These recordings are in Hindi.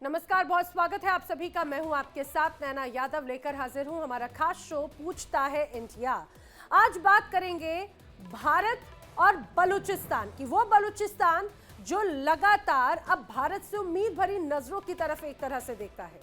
नमस्कार, बहुत स्वागत है आप सभी का। मैं हूं आपके साथ नैना यादव, लेकर हाजिर हूं हमारा खास शो पूछता है इंडिया। आज बात करेंगे भारत और बलूचिस्तान की। वो बलूचिस्तान जो लगातार अब भारत से उम्मीद भरी नजरों की तरफ एक तरह से देखता है।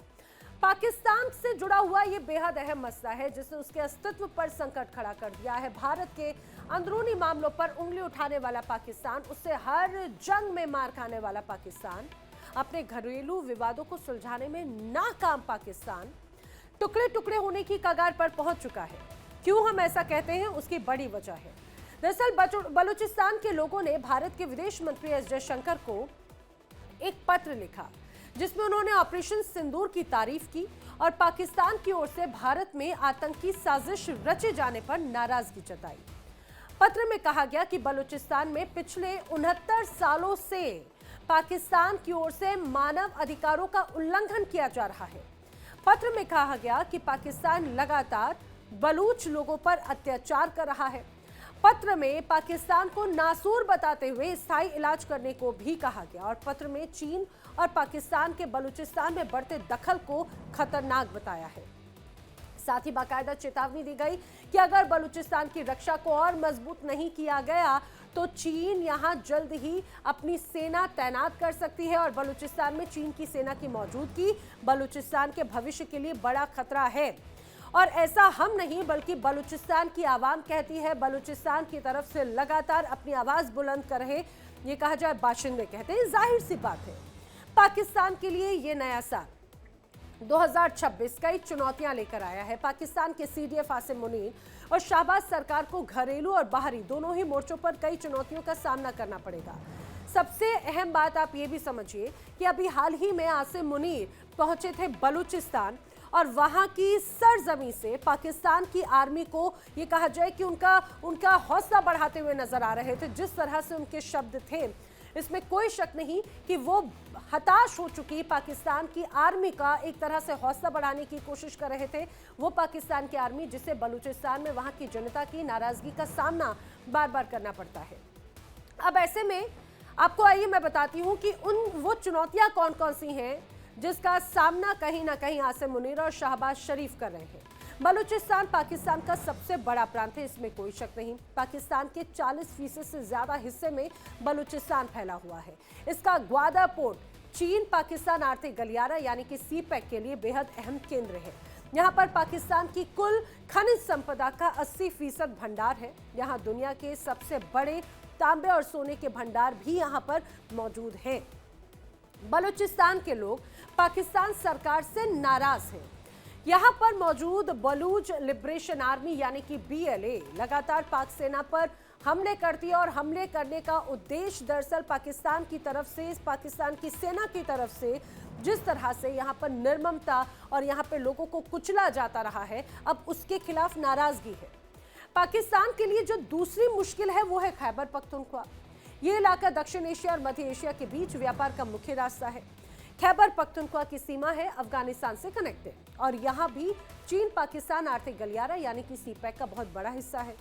पाकिस्तान से जुड़ा हुआ ये बेहद अहम मसला है जिसने उसके अस्तित्व पर संकट खड़ा कर दिया है। भारत के अंदरूनी मामलों पर उंगली उठाने वाला पाकिस्तान, उससे हर जंग में मार खाने वाला पाकिस्तान, अपने घरेलू विवादों को सुलझाने में नाकाम पाकिस्तान टुकड़े टुकड़े होने की कगार पर पहुंच चुका है। क्यों हम ऐसा कहते हैं, उसकी बड़ी वजह है। दरअसल बलूचिस्तान के लोगों ने भारत के विदेश मंत्री एस जयशंकर को एक पत्र लिखा जिसमें उन्होंने ऑपरेशन सिंदूर की तारीफ की और पाकिस्तान की ओर से भारत में आतंकी साजिश रचे जाने पर नाराजगी जताई। पत्र में कहा गया कि बलूचिस्तान में पिछले 69 सालों से पाकिस्तान की ओर से मानव अधिकारों का उल्लंघन किया जा रहा है। पत्र में कहा गया कि पाकिस्तान लगातार बलूच लोगों पर अत्याचार कर रहा है। पत्र में पाकिस्तान को नासूर बताते हुए स्थायी इलाज करने को भी कहा गया और पत्र में चीन और पाकिस्तान के बलूचिस्तान में बढ़ते दखल को खतरनाक बताया है। साथ ही बाकायदा चेतावनी दी गई कि अगर बलूचिस्तान की रक्षा को और मजबूत नहीं किया गया तो चीन यहां जल्द ही अपनी सेना तैनात कर सकती है और बलूचिस्तान में चीन की सेना की मौजूदगी बलूचिस्तान के भविष्य के लिए बड़ा खतरा है। और ऐसा हम नहीं बल्कि बलूचिस्तान की आवाम कहती है। बलूचिस्तान की तरफ से लगातार अपनी आवाज बुलंद कर रहे, ये कहा जाए बाशिंदे कहते हैं। जाहिर सी बात है, पाकिस्तान के लिए ये नया साल 2026 कई चुनौतियां लेकर आया है। पाकिस्तान के सीडीएफ आसिम मुनीर और शाहबाज सरकार को घरेलू और बाहरी दोनों ही मोर्चों पर कई चुनौतियों का सामना करना पड़ेगा। सबसे अहम बात आप ये भी समझिए कि अभी हाल ही में आसिम मुनीर पहुंचे थे बलूचिस्तान और वहां की सरजमी से पाकिस्तान की आर्मी को ये कहा जाए कि उनका हौसला बढ़ाते हुए नजर आ रहे थे। जिस तरह से उनके शब्द थे, इसमें कोई शक नहीं कि वो हताश हो चुकी पाकिस्तान की आर्मी का एक तरह से हौसला बढ़ाने की कोशिश कर रहे थे। वो पाकिस्तान की आर्मी जिसे बलूचिस्तान में वहां की जनता की नाराजगी का सामना बार बार करना पड़ता है। अब ऐसे में आपको आइए मैं बताती हूं कि वो चुनौतियां कौन कौन सी हैं जिसका सामना कहीं ना कहीं आसिम मुनीर और शाहबाज शरीफ कर रहे हैं। बलूचिस्तान पाकिस्तान का सबसे बड़ा प्रांत है, इसमें कोई शक नहीं। पाकिस्तान के 40% से ज्यादा हिस्से में बलूचिस्तान फैला हुआ है। इसका ग्वादर पोर्ट चीन पाकिस्तान आर्थिक गलियारा यानी कि सीपैक के लिए बेहद अहम केंद्र है। यहाँ पर पाकिस्तान की कुल खनिज संपदा का 80% भंडार है। यहाँ दुनिया के सबसे बड़े तांबे और सोने के भंडार भी यहाँ पर मौजूद हैं। बलूचिस्तान के लोग पाकिस्तान सरकार से नाराज हैं। यहाँ पर मौजूद बलूच लिबरेशन आर्मी यानी कि BLA लगातार पाक सेना पर हमले करती है और हमले करने का उद्देश्य दरअसल पाकिस्तान की तरफ से, पाकिस्तान की सेना की तरफ से जिस तरह से यहाँ पर निर्ममता और यहाँ पे लोगों को कुचला जाता रहा है, अब उसके खिलाफ नाराजगी है। पाकिस्तान के लिए जो दूसरी मुश्किल है वो है खैबर पख्तूनख्वा। ये इलाका दक्षिण एशिया और मध्य एशिया के बीच व्यापार का मुख्य रास्ता है। खैबर पख्तूनख्वा की सीमा है अफगानिस्तान से कनेक्टेड और यहाँ भी चीन पाकिस्तान आर्थिक गलियारा यानी कि सीपैक का बहुत बड़ा हिस्सा है।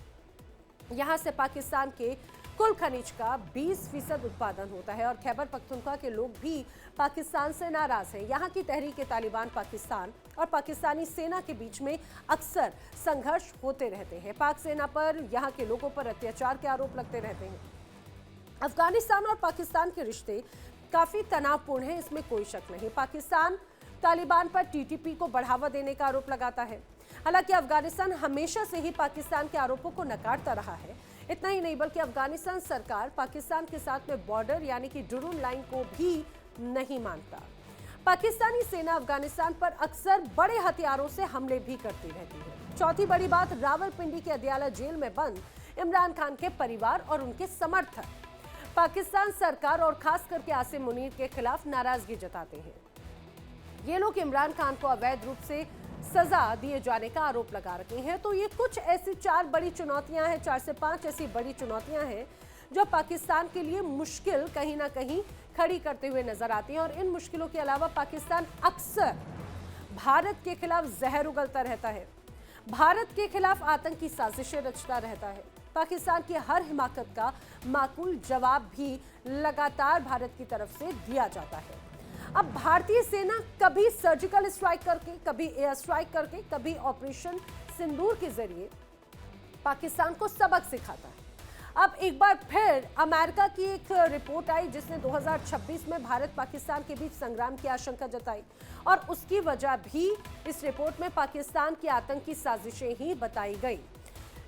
यहाँ से पाकिस्तान के कुल खनिज का 20% उत्पादन होता है और खैबर पख्तूनख्वा के लोग भी पाकिस्तान से नाराज हैं। यहाँ की तहरीक-ए-तालिबान पाकिस्तान और पाकिस्तानी सेना के बीच में अक्सर संघर्ष होते रहते हैं। पाक सेना पर यहाँ के लोगों पर अत्याचार के आरोप लगते रहते हैं। अफगानिस्तान और पाकिस्तान के रिश्ते काफी तनावपूर्ण है, इसमें कोई शक नहीं। पाकिस्तान तालिबान पर TTP को बढ़ावा देने का आरोप लगाता है। हालांकि अफगानिस्तान हमेशा से ही पाकिस्तान के आरोपों को नकारता रहा है। इतना ही नहीं बल्कि अफगानिस्तान सरकार पाकिस्तान के साथ में बॉर्डर यानी कि डुरून लाइन को भी नहीं मानता। पाकिस्तानी सेना अफगानिस्तान पर अक्सर बड़े हथियारों से हमले भी करती रहती है। चौथी बड़ी बात, रावलपिंडी के अदियाला जेल में बंद इमरान खान के परिवार और उनके समर्थक पाकिस्तान सरकार और खास करके आसिम मुनीर के खिलाफ नाराजगी जताते हैं। ये लोग इमरान खान को अवैध रूप से सजा दिए जाने का आरोप लगा रखे हैं। तो ये कुछ ऐसी 4 बड़ी चुनौतियां हैं, 4 से 5 ऐसी बड़ी चुनौतियां हैं जो पाकिस्तान के लिए मुश्किल कहीं ना कहीं खड़ी करते हुए नजर आती हैं। और इन मुश्किलों के अलावा पाकिस्तान अक्सर भारत के खिलाफ जहर उगलता रहता है, भारत के खिलाफ आतंकी साजिशें रचता रहता है। पाकिस्तान की हर हिमाकत का माकूल जवाब भी लगातार भारत की तरफ से दिया जाता है। अब भारतीय सेना कभी सर्जिकल स्ट्राइक करके, कभी एयर स्ट्राइक करके, कभी ऑपरेशन सिंदूर के जरिए पाकिस्तान को सबक सिखाता है। अब एक बार फिर अमेरिका की एक रिपोर्ट आई जिसने 2026 में भारत पाकिस्तान के बीच संग्राम की आशंका जताई और उसकी वजह भी इस रिपोर्ट में पाकिस्तान की आतंकी साजिशें ही बताई गई।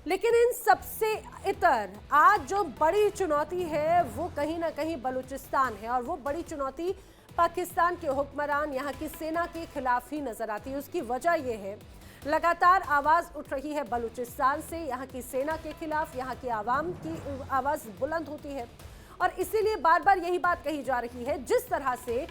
लेकिन इन सबसे इतर आज जो बड़ी चुनौती है वो कहीं ना कहीं बलूचिस्तान है और वो बड़ी चुनौती पाकिस्तान के हुक्मरान, यहाँ की सेना के खिलाफ ही नजर आती है। उसकी वजह यह है लगातार आवाज उठ रही है बलूचिस्तान से, यहाँ की सेना के खिलाफ, यहाँ की आवाम की आवाज बुलंद होती है और इसीलिए बार बार यही बात कही जा रही है। जिस तरह से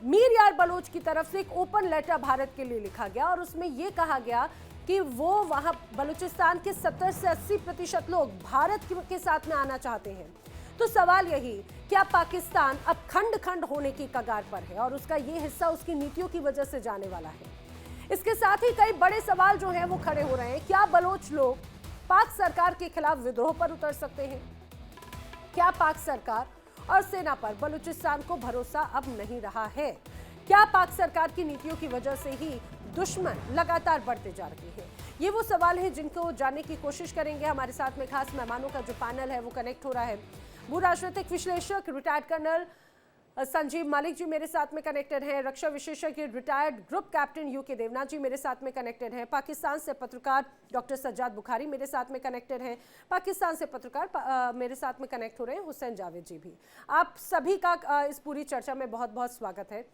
मीर यार बलोच की तरफ से एक ओपन लेटर भारत के लिए लिखा गया और उसमें यह कहा गया कि वो वहां बलूचिस्तान के 70 से 80% लोग भारत के साथ में आना चाहते हैं। तो सवाल यही, क्या पाकिस्तान अब खंड खंड होने की कगार पर है और उसका ये हिस्सा उसकी नीतियों की वजह से जाने वाला है? इसके साथ ही कई बड़े सवाल जो हैं वो खड़े हो रहे हैं। क्या बलोच लोग पाक सरकार के खिलाफ विद्रोह पर उतर सकते हैं? क्या पाक सरकार और सेना पर बलूचिस्तान को भरोसा अब नहीं रहा है? क्या पाक सरकार की नीतियों की वजह से ही दुश्मन लगातार बढ़ते जा रहे हैं? ये वो सवाल है जिनको जानने की कोशिश करेंगे। हमारे साथ में खास मेहमानों का जो पैनल है वो कनेक्ट हो रहा है। भूराजनीतिक विश्लेषक रिटायर्ड कर्नल संजीव मालिक जी मेरे साथ में कनेक्टेड हैं। रक्षा विशेषज्ञ retired group captain UK Devnath ji मेरे साथ में कनेक्टेड हैं। पाकिस्तान से पत्रकार डॉक्टर सज्जाद बुखारी मेरे साथ में कनेक्टेड हैं। पाकिस्तान से पत्रकार मेरे साथ में कनेक्ट हो रहे हैं हुसैन जावेद जी भी। आप सभी का इस पूरी चर्चा में बहुत बहुत स्वागत है।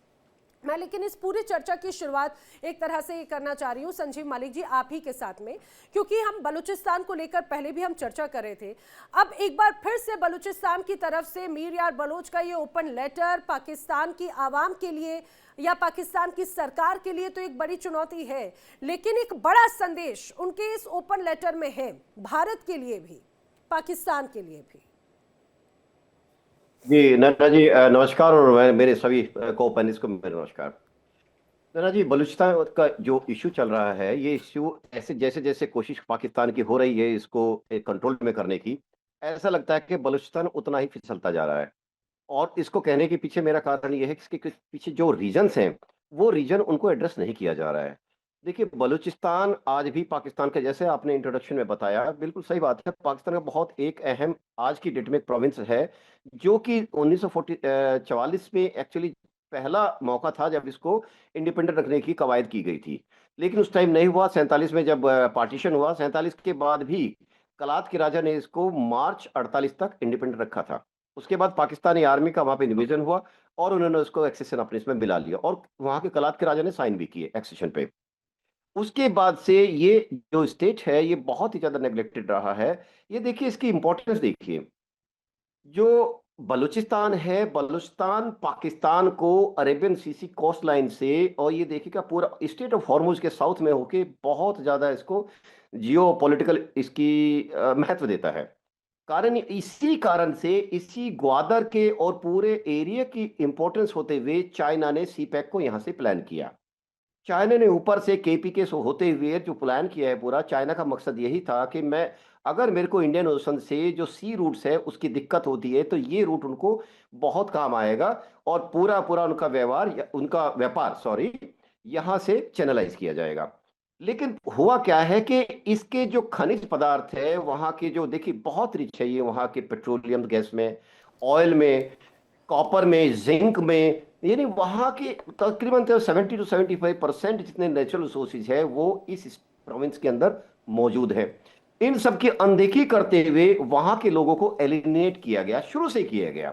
मैं लेकिन इस पूरी चर्चा की शुरुआत एक तरह से करना चाह रही हूँ संजीव मालिक जी आप ही के साथ में, क्योंकि हम बलूचिस्तान को लेकर पहले भी हम चर्चा कर रहे थे। अब एक बार फिर से बलूचिस्तान की तरफ से मीर यार बलोच का ये ओपन लेटर पाकिस्तान की आवाम के लिए या पाकिस्तान की सरकार के लिए तो एक बड़ी चुनौती है, लेकिन एक बड़ा संदेश उनके इस ओपन लेटर में है भारत के लिए भी, पाकिस्तान के लिए भी। जी नन्ना जी नमस्कार और मेरे सभी को पैनलिस्ट को मेरे नमस्कार। नन्ना जी, बलूचिस्तान का जो इशू चल रहा है, ये इशू ऐसे जैसे जैसे कोशिश पाकिस्तान की हो रही है इसको एक कंट्रोल में करने की, ऐसा लगता है कि बलूचिस्तान उतना ही फिसलता जा रहा है। और इसको कहने के पीछे मेरा कारण ये है कि इसके पीछे जो रीजन्स हैं वो रीजन उनको एड्रेस नहीं किया जा रहा है। देखिए, बलूचिस्तान आज भी पाकिस्तान का, जैसे आपने इंट्रोडक्शन में बताया, बिल्कुल सही बात है, पाकिस्तान का बहुत एक अहम आज की डेट में प्रोविंस है जो कि 1944 में एक्चुअली पहला मौका था जब इसको इंडिपेंडेंट रखने की कवायद की गई थी, लेकिन उस टाइम नहीं हुआ। 47 में जब पार्टीशन हुआ, 47 के बाद भी कलात के राजा ने इसको मार्च 48 तक इंडिपेंडेंट रखा था। उसके बाद पाकिस्तानी आर्मी का वहां पे डिवीजन हुआ और उन्होंने उसको एक्सेशन अपने इसमें मिला लिया और वहां के कलात के राजा ने साइन भी किए एक्सेशन पे। उसके बाद से ये जो स्टेट है ये बहुत ही ज्यादा नेग्लेक्टेड रहा है। ये देखिए, इसकी इंपॉर्टेंस देखिए, जो बलूचिस्तान है, बलूचिस्तान पाकिस्तान को अरेबियन सी सी कोस्ट लाइन से, और ये देखिएगा पूरा स्टेट ऑफ हॉर्मुज के साउथ में होके बहुत ज्यादा इसको जियो पॉलिटिकल इसकी महत्व देता है। कारण इसी कारण से, इसी ग्वादर के और पूरे एरिया की इंपॉर्टेंस होते हुए चाइना ने सी पैक को यहां से प्लान किया। चाइना ने ऊपर से केपी के होते हुए जो प्लान किया है पूरा, चाइना का मकसद यही था कि मैं, अगर मेरे को इंडियन ओशन से जो सी रूट्स है उसकी दिक्कत होती है तो ये रूट उनको बहुत काम आएगा और पूरा पूरा उनका व्यवहार, उनका व्यापार सॉरी, यहां से चैनलाइज किया जाएगा। लेकिन हुआ क्या है कि इसके जो खनिज पदार्थ है वहां के, जो देखिए बहुत रिच है ये, वहां के पेट्रोलियम गैस में, ऑयल में, कॉपर में, जिंक में, यानी वहां के तकरीबन 70 to 75% जितने नेचुरल रिसोर्सेज है वो इस प्रोविंस के अंदर मौजूद है। इन सब की अनदेखी करते हुए वहां के लोगों को एलिमिनेट किया गया, शुरू से किया गया,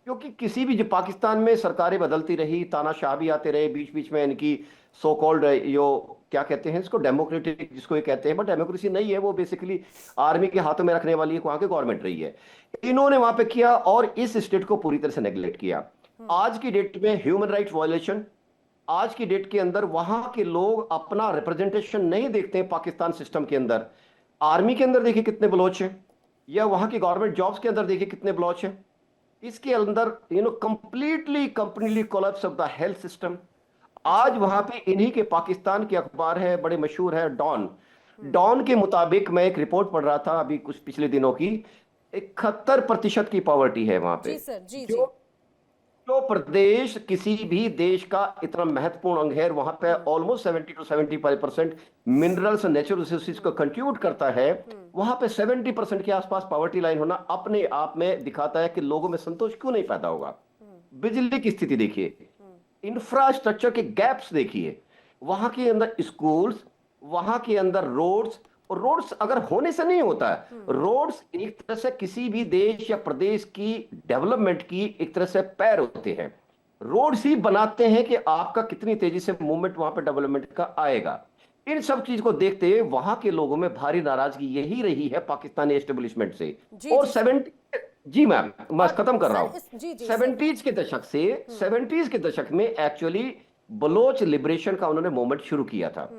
क्योंकि किसी भी, जो पाकिस्तान में सरकारें बदलती रही, तानाशाह भी आते रहे बीच बीच में, इनकी सो कॉल्ड यो क्या कहते हैं इसको, डेमोक्रेटिक जिसको ये कहते हैं, बट डेमोक्रेसी नहीं है वो, बेसिकली आर्मी के हाथों में रखने वाली वहां की गवर्नमेंट रही है। इन्होंने वहां पे किया और इस स्टेट को पूरी तरह से नेग्लेक्ट किया। आज की डेट में ह्यूमन राइट्स वायलेशन, आज की डेट के अंदर वहां के लोग अपना रिप्रेजेंटेशन नहीं देखते हैं पाकिस्तान सिस्टम के अंदर। आर्मी के अंदर देखिए कितने बलोच हैं, या वहां की गवर्नमेंट जॉब्स के अंदर देखिए कितने बलोच हैं। इसके अंदर completely collapse of the health system. आज वहां पे इन्हीं के, पाकिस्तान के अखबार है, बड़े मशहूर है, डॉन, डॉन के मुताबिक मैं एक रिपोर्ट पढ़ रहा था अभी कुछ पिछले दिनों की, 71% की पॉवर्टी है वहां पे। जी सर, जी जो जो प्रदेश किसी भी देश का इतना महत्वपूर्ण अंग है, वहां पे almost 70 to 75% minerals natural resources को कंट्रीब्यूट करता है, वहां पे 70% के आसपास पॉवर्टी लाइन होना अपने आप में दिखाता है कि लोगों में संतोष क्यों नहीं पैदा होगा। बिजली की स्थिति देखिए, इंफ्रास्ट्रक्चर के गैप्स देखिए, वहां के अंदर स्कूल्स, वहां के अंदर रोड्स, और रोड्स अगर होने से नहीं होता है, रोड्स एक तरह से किसी भी देश या प्रदेश की डेवलपमेंट की एक तरह से पैर होते हैं। रोड्स ही बनाते हैं कि आपका कितनी तेजी से मूवमेंट वहां पे डेवलपमेंट का आएगा। इन सब चीज को देखते हुए वहां के लोगों में भारी नाराजगी यही रही है पाकिस्तानी एस्टेब्लिशमेंट से। जी और जी सर। 70, जी मैम मैं और खत्म कर रहा सर हूं। जी जी सर। 70s के दशक से 70s के दशक में एक्चुअली बलोच लिबरेशन का उन्होंने मूवमेंट शुरू किया था।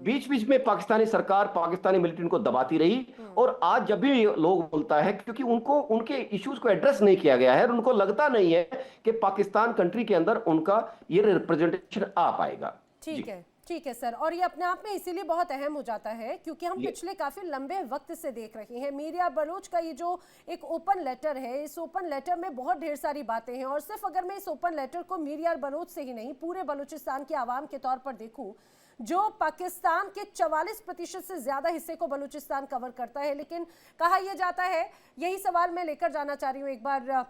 बीच बीच में पाकिस्तानी सरकार, पाकिस्तानी मिलिट्री उनको दबाती रही, और आज जब भी लोग बोलता है, क्योंकि उनको उनके इश्यूज को एड्रेस नहीं किया गया है और उनको लगता नहीं है कि पाकिस्तान कंट्री के अंदर उनका ये रिप्रेजेंटेशन आ पाएगा। ठीक है सर। और ये अपने आप में इसीलिए बहुत अहम हो जाता है क्योंकि हम ये पिछले काफी लंबे वक्त से देख रहे हैं मीर यार बलोच का ये जो एक ओपन लेटर है, इस ओपन लेटर में बहुत ढेर सारी बातें हैं। और सिर्फ अगर मैं इस ओपन लेटर को मीर यार बलोच से ही नहीं, पूरे बलूचिस्तान की आवाम के तौर पर देखूं, जो पाकिस्तान के 44% से ज्यादा हिस्से को बलूचिस्तान कवर करता है, लेकिन कहा यह जाता है, यही सवाल मैं लेकर जाना चाह रही हूँ एक बार,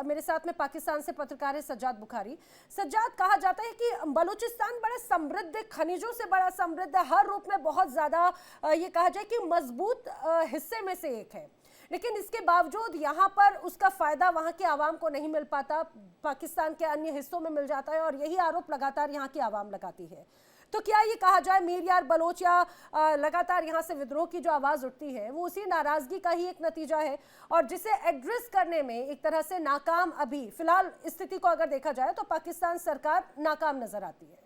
मेरे साथ में पाकिस्तान से पत्रकार है सज्जाद बुखारी। सज्जाद, कहा जाता है कि बलूचिस्तान बड़ा समृद्ध, खनिजों से बड़ा समृद्ध, हर रूप में बहुत ज्यादा ये कहा जाए कि मजबूत हिस्से में से एक है, लेकिन इसके बावजूद यहाँ पर उसका फायदा वहाँ के आवाम को नहीं मिल पाता, पाकिस्तान के अन्य हिस्सों में मिल जाता है, और यही आरोप लगातार यहाँ की आवाम लगाती है। तो क्या ये कहा जाए मीर यार बलोच या लगातार यहाँ से विद्रोह की जो आवाज उठती है वो उसी नाराजगी का ही एक नतीजा है, और जिसे एड्रेस करने में एक तरह से नाकाम, अभी फिलहाल स्थिति को अगर देखा जाए तो पाकिस्तान सरकार नाकाम नजर आती है?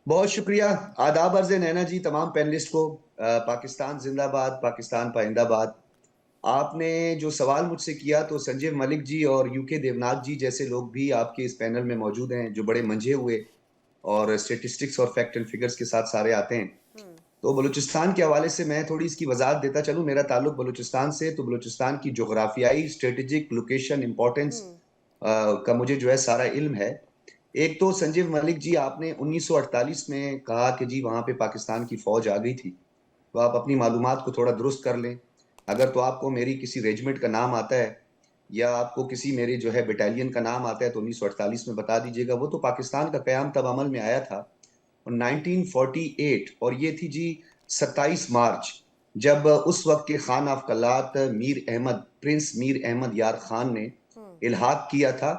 बहुत शुक्रिया, आदाब अर्ज़ नैना जी तमाम पैनलिस्ट को। पाकिस्तान जिंदाबाद, पाकिस्तान पाइंदाबाद। आपने जो सवाल मुझसे किया तो संजीव मलिक जी और यूके देवनाथ जी जैसे लोग भी आपके इस पैनल में मौजूद हैं, जो बड़े मंझे हुए और स्टेटिस्टिक्स और फैक्ट एंड फिगर्स के साथ सारे आते हैं। तो बलूचिस्तान के हवाले से मैं थोड़ी इसकी वजाहत देता चलूं। मेरा ताल्लुक बलूचिस्तान से, तो बलूचिस्तान की जोग्राफियाई, स्ट्रेटेजिक लोकेशन, इंपॉर्टेंस का मुझे जो है सारा इल्म है। एक तो संजीव मलिक जी, आपने 1948 में कहा कि जी वहां पे पाकिस्तान की फौज आ गई थी, तो आप अपनी मालूमात को थोड़ा दुरुस्त कर लें। अगर तो आपको मेरी किसी रेजिमेंट का नाम आता है या आपको किसी मेरे जो है बटालियन का नाम आता है तो 1948 में बता दीजिएगा। वो तो पाकिस्तान का क़याम तब अमल में आया था और 1948, और ये थी जी 27 मार्च, जब उस वक्त के Khan of Kalat Mir Ahmad, Prince Mir Ahmad यार खान ने इल्हाक किया था।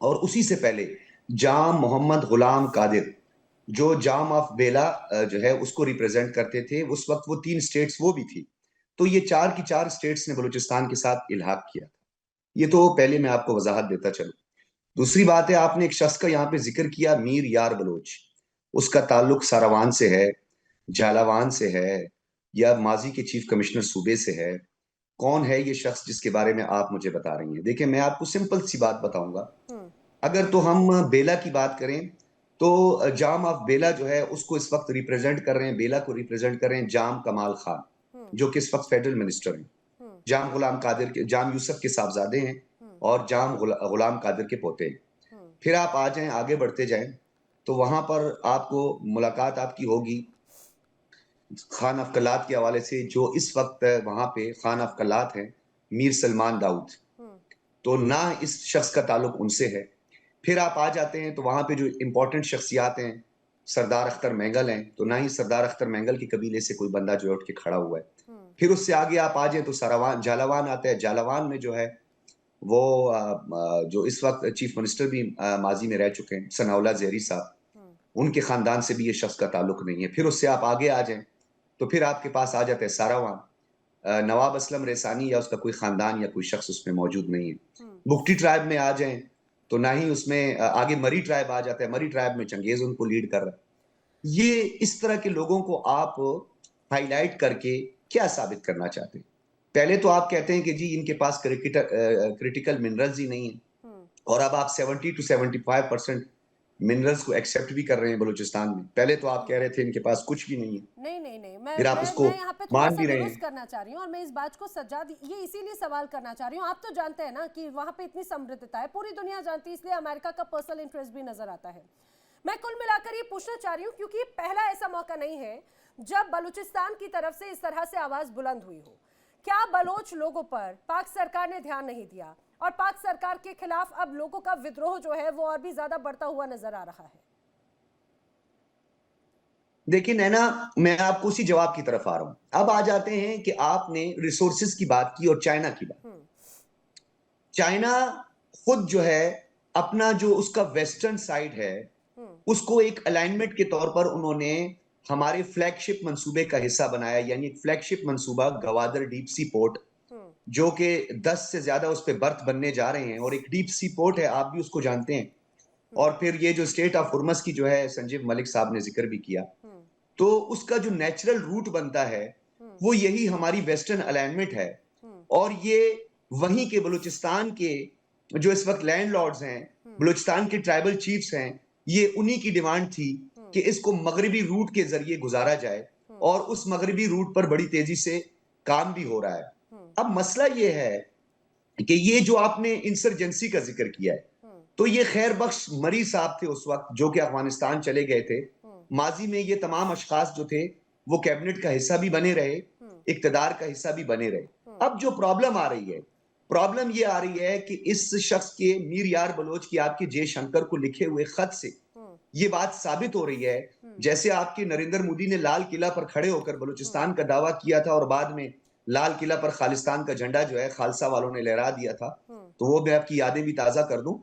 और उसी से पहले जाम मोहम्मद गुलाम कादिर, जो जाम ऑफ बेला जो है उसको रिप्रेजेंट करते थे, उस वक्त वो 3 स्टेट्स वो भी थी। तो ये 4 की 4 स्टेट्स ने बलूचिस्तान के साथ इल्हाक किया था। ये तो पहले मैं आपको वजाहत देता चलूं। दूसरी बात है, आपने एक शख्स का यहाँ पे जिक्र किया, मीर यार बलोच। उसका ताल्लुक सारावान से है, झालावान से है, या माजी के चीफ कमिश्नर सूबे से है। कौन है ये शख्स जिसके बारे में आप मुझे बता रही हैं? देखिए, मैं आपको सिंपल सी बात बताऊंगा। अगर तो हम बेला की बात करें तो जाम ऑफ बेला जो है उसको इस वक्त रिप्रेजेंट कर रहे हैं, बेला को रिप्रेजेंट कर रहे हैं जाम कमाल खान, जो कि इस वक्त फेडरल मिनिस्टर हैं। जाम गुलाम कादिर के, जाम यूसुफ के साहबजादे हैं और जाम गुलाम कादिर के पोते हैं। फिर आप आ जाएं, आगे बढ़ते जाएं, तो वहां पर आपको मुलाकात आपकी होगी खान ऑफ कलात के हवाले से। जो इस वक्त वहां पे खान ऑफ कलात हैं मीर सलमान दाऊद, तो ना इस शख्स का ताल्लुक उनसे है। फिर आप आ जाते हैं तो वहां पे जो इंपॉर्टेंट शख्सियात हैं, सरदार अख्तर मैंगल हैं, तो ना ही सरदार अख्तर मैंगल के कबीले से कोई बंदा जो है उठ के खड़ा हुआ है। फिर उससे आगे आप आ जाए तो सारावान, झालावान आता है। झालावान में जो है वो जो इस वक्त चीफ मिनिस्टर भी माजी में रह चुके हैं, सनाउल्लाह ज़ेहरी साहब, उनके खानदान से भी ये शख्स का ताल्लुक नहीं है। फिर उससे आप आगे आ जाएं तो फिर आपके पास आ जाता है सारावान, नवाब असलम रेसानी या उसका कोई खानदान या कोई शख्स उसमें मौजूद नहीं है। बुगटी ट्राइब में आ जाएं तो ना ही उसमें आगे मरी ट्राइब आ जाता है। मरी ट्राइब में चंगेज उनको लीड कर रहा है। ये इस तरह के लोगों को आप हाईलाइट करके क्या साबित करना चाहते हैं? पहले तो आप कहते हैं कि जी इनके पास क्रिटिकल मिनरल्स ही नहीं है, और अब आप 70 to 75% मिनरल्स को एक्सेप्ट भी कर रहे हैं बलूचिस्तान में। पहले तो आप कह रहे थे इनके पास कुछ भी नहीं है। नहीं नहीं नहीं, फिर आप इसको मैं यहाँ पे थोड़ा मान सा भी रहे दुरुस्त हैं। करना चाह रही हूँ और मैं इस बात को ये इसीलिए सवाल करना चाह रही हूँ। आप तो जानते हैं ना कि वहाँ पे इतनी समृद्धता है, पूरी दुनिया जानती है, इसलिए अमेरिका का पर्सनल इंटरेस्ट भी नजर आता है। मैं कुल मिलाकर ये पूछना चाह रही हूँ क्योंकि ये पहला ऐसा मौका नहीं है जब बलूचिस्तान की तरफ से इस तरह से आवाज बुलंद हुई हो। क्या बलोच लोगों पर पाक सरकार ने ध्यान नहीं दिया और पाक सरकार के खिलाफ अब लोगों का विद्रोह जो है वो और भी ज्यादा बढ़ता हुआ नजर आ रहा है? देखिए नैना, मैं आपको उसी जवाब की तरफ आ रहा हूं। अब आ जाते हैं कि आपने रिसोर्सेज की बात की और चाइना की बात। चाइना खुद जो है अपना जो उसका वेस्टर्न साइड है उसको एक अलाइनमेंट के तौर पर उन्होंने हमारे फ्लैगशिप मंसूबे का हिस्सा बनाया, यानी एक फ्लैगशिप मंसूबा गवादर डीप सी पोर्ट, जो कि 10 से ज्यादा उस पर बर्थ बनने जा रहे हैं और एक डीप सी पोर्ट है, आप भी उसको जानते हैं। और फिर ये जो स्टेट ऑफ हुर्मस की जो है संजीव मलिक साहब ने जिक्र भी किया, तो उसका जो नेचुरल रूट बनता है वो यही हमारी वेस्टर्न अलाइनमेंट है। और ये वहीं के बलूचिस्तान के जो इस वक्त लैंडलॉर्ड्स हैं, बलूचिस्तान के ट्राइबल चीफ्स हैं, ये उन्हीं की डिमांड थी कि इसको मगरबी रूट के जरिए गुजारा जाए और उस मगरबी रूट पर बड़ी तेजी से काम भी हो रहा है। अब मसला ये है कि ये जो आपने इंसर्जेंसी का जिक्र किया है, तो ये खैर बख्श मरी साहब थे उस वक्त जो कि अफगानिस्तान चले गए थे। माजी में ये तमाम अशखास जो थे वो कैबिनेट का हिस्सा भी बने रहे, इक्तदार का हिस्सा भी बने रहे। अब जो प्रॉब्लम आ रही है, प्रॉब्लम ये आ रही है कि इस शख्स के मीर यार बलोच की आपके जयशंकर को लिखे हुए खत से ये बात साबित हो रही है, जैसे आपके नरेंद्र मोदी ने लाल किला पर खड़े होकर बलूचिस्तान का दावा किया था और बाद में लाल किला पर खालिस्तान का झंडा जो है खालसा वालों ने लहरा दिया था, तो वो मैं आपकी यादें भी ताजा कर दूं।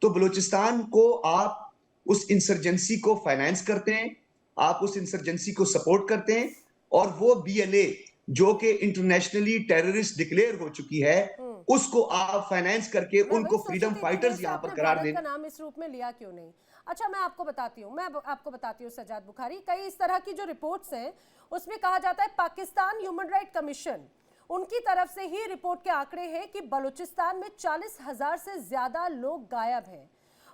तो बलूचिस्तान को आप उस इंसर्जेंसी को फाइनेंस करते हैं, आप उस इंसर्जेंसी को सपोर्ट करते हैं, और वो बीएलए जो कि इंटरनेशनली टेररिस्ट डिक्लेयर हो चुकी है उसको आप फाइनेंस करके उनको फ्रीडम फाइटर्स यहां पर करार दें। का नाम इस रूप में लिया क्यों नहीं? अच्छा, मैं आपको बताती हूँ सज्जाद बुखारी, कई इस तरह की जो रिपोर्ट्स हैं उसमें कहा जाता है पाकिस्तान ह्यूमन राइट कमीशन उनकी तरफ से ही रिपोर्ट के आंकड़े हैं कि बलूचिस्तान में 40,000 से ज्यादा लोग गायब हैं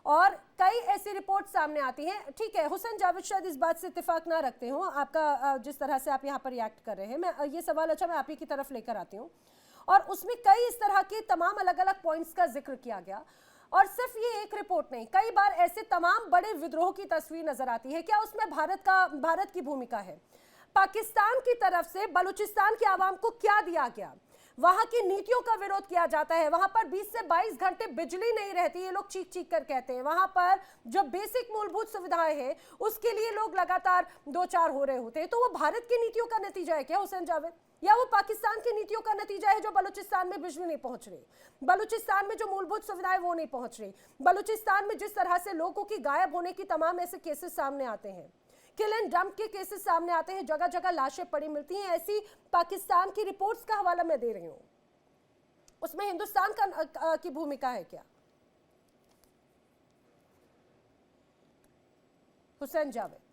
और कई ऐसी रिपोर्ट सामने आती हैं। ठीक है, हुसैन जावेद शायद इस बात से इत्तेफाक ना रखते हो, आपका जिस तरह से आप यहाँ पर रिएक्ट कर रहे हैं, मैं ये सवाल अच्छा मैं आप ही की तरफ लेकर आती हूँ। और उसमें कई इस तरह के तमाम अलग अलग पॉइंट्स का जिक्र किया गया और सिर्फ ये एक रिपोर्ट नहीं, कई बार ऐसे तमाम बड़े विद्रोह की तस्वीर नजर आती है। क्या उसमें भारत की भूमिका है? पाकिस्तान की तरफ से बलूचिस्तान की आवाम को क्या दिया गया? वहां की नीतियों का विरोध किया जाता है, वहां पर 20 से 22 घंटे बिजली नहीं रहती, ये लोग चीख चीख कर कहते हैं। वहां पर जो बेसिक मूलभूत सुविधाएं हैं उसके लिए लोग लगातार दो चार हो रहे होते हैं। तो वो भारत की नीतियों का नतीजा है क्या हुसैन जावेद, या वो पाकिस्तान की नीतियों का नतीजा है जो बलूचिस्तान में बिजली नहीं पहुंच रही, बलूचिस्तान में जो मूलभूत सुविधाएं वो नहीं पहुंच रही, बलूचिस्तान में जिस तरह से लोगों की गायब होने की तमाम ऐसे केसेस सामने आते हैं, किल एंड डंप के केसेस सामने आते हैं, जगह जगह लाशें पड़ी मिलती हैं, ऐसी पाकिस्तान की रिपोर्ट्स का हवाला मैं दे रही हूं, उसमें हिंदुस्तान की भूमिका है क्या? हुसैन जावेद।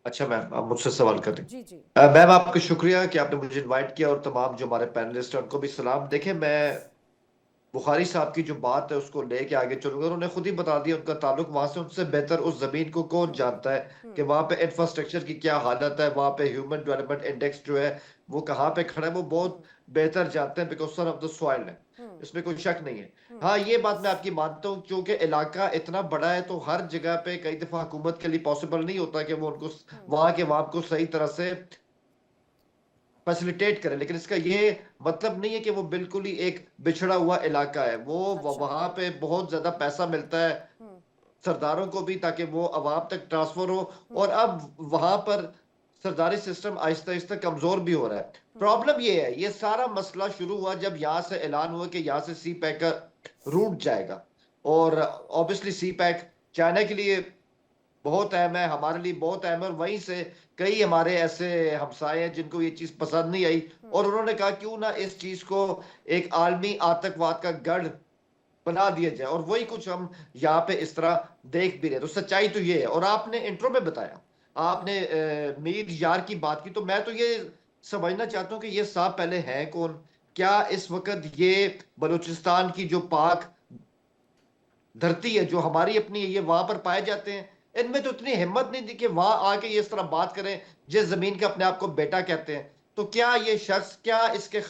अच्छा मैम, आप मुझसे सवाल करें। जी जी मैम, आपका शुक्रिया कि आपने मुझे इनवाइट किया और तमाम जो हमारे पैनलिस्ट हैं उनको भी सलाम। देखें, मैं बुखारी साहब की जो बात है उसको लेके आगे चलूंगा। उन्होंने खुद ही बता दिया उनका ताल्लुक वहां से, उनसे बेहतर उस जमीन को कौन जानता है कि वहां पे इंफ्रास्ट्रक्चर की क्या हालत है, वहां पे ह्यूमन डेवलपमेंट इंडेक्स जो है वो कहाँ पे खड़ा है, वो बहुत बेहतर जानते हैं, because son of the soil है, इसमें कोई शक नहीं है। हाँ, ये बात मैं आपकी मानता हूँ, क्योंकि इलाका इतना बड़ा है तो हर जगह पे कई दफा हुकूमत के लिए पॉसिबल नहीं होता कि वो उनको वहां के वहां को सही तरह से फैसिलिटेट करें। लेकिन इसका ये मतलब नहीं है कि वो बिल्कुल ही एक बिछड़ा हुआ इलाका है। वो वहां पे बहुत ज्यादा पैसा मिलता है सरदारों को भी, ताकि वो अवाम तक ट्रांसफर हो, और अब वहां पर सरदारी सिस्टम आहिस्ता आहिस्ता कमजोर भी हो रहा है। प्रॉब्लम ये है, ये सारा मसला शुरू हुआ जब यहाँ से ऐलान हुआ कि यहाँ से सी पैक का रूट जाएगा, और ऑब्वियसली सी पैक चाइना के लिए बहुत अहम है, हमारे लिए बहुत अहम है, और वहीं से कई हमारे ऐसे हमसाए हैं जिनको ये चीज पसंद नहीं आई, और उन्होंने कहा क्यों ना इस चीज को एक आलमी आतंकवाद का गढ़ बना दिया जाए, और वही कुछ हम यहाँ पे इस तरह देख भी रहे। तो सच्चाई तो ये है। और आपने इंट्रो में बताया, आपने मीर यार की बात की, तो मैं तो ये समझना चाहता हूँ कि ये साहब पहले हैं कौन? क्या इस वक्त ये बलूचिस्तान की जो पाक धरती है जो हमारी अपनी है, ये वहां पर पाए जाते हैं? इनमें तो इतनी हिम्मत नहीं थी कि वहां आके ये इस तरह बात करें जिस जमीन के अपने आप को बेटा कहते हैं। तो क्या ये शख्स, क्या इसके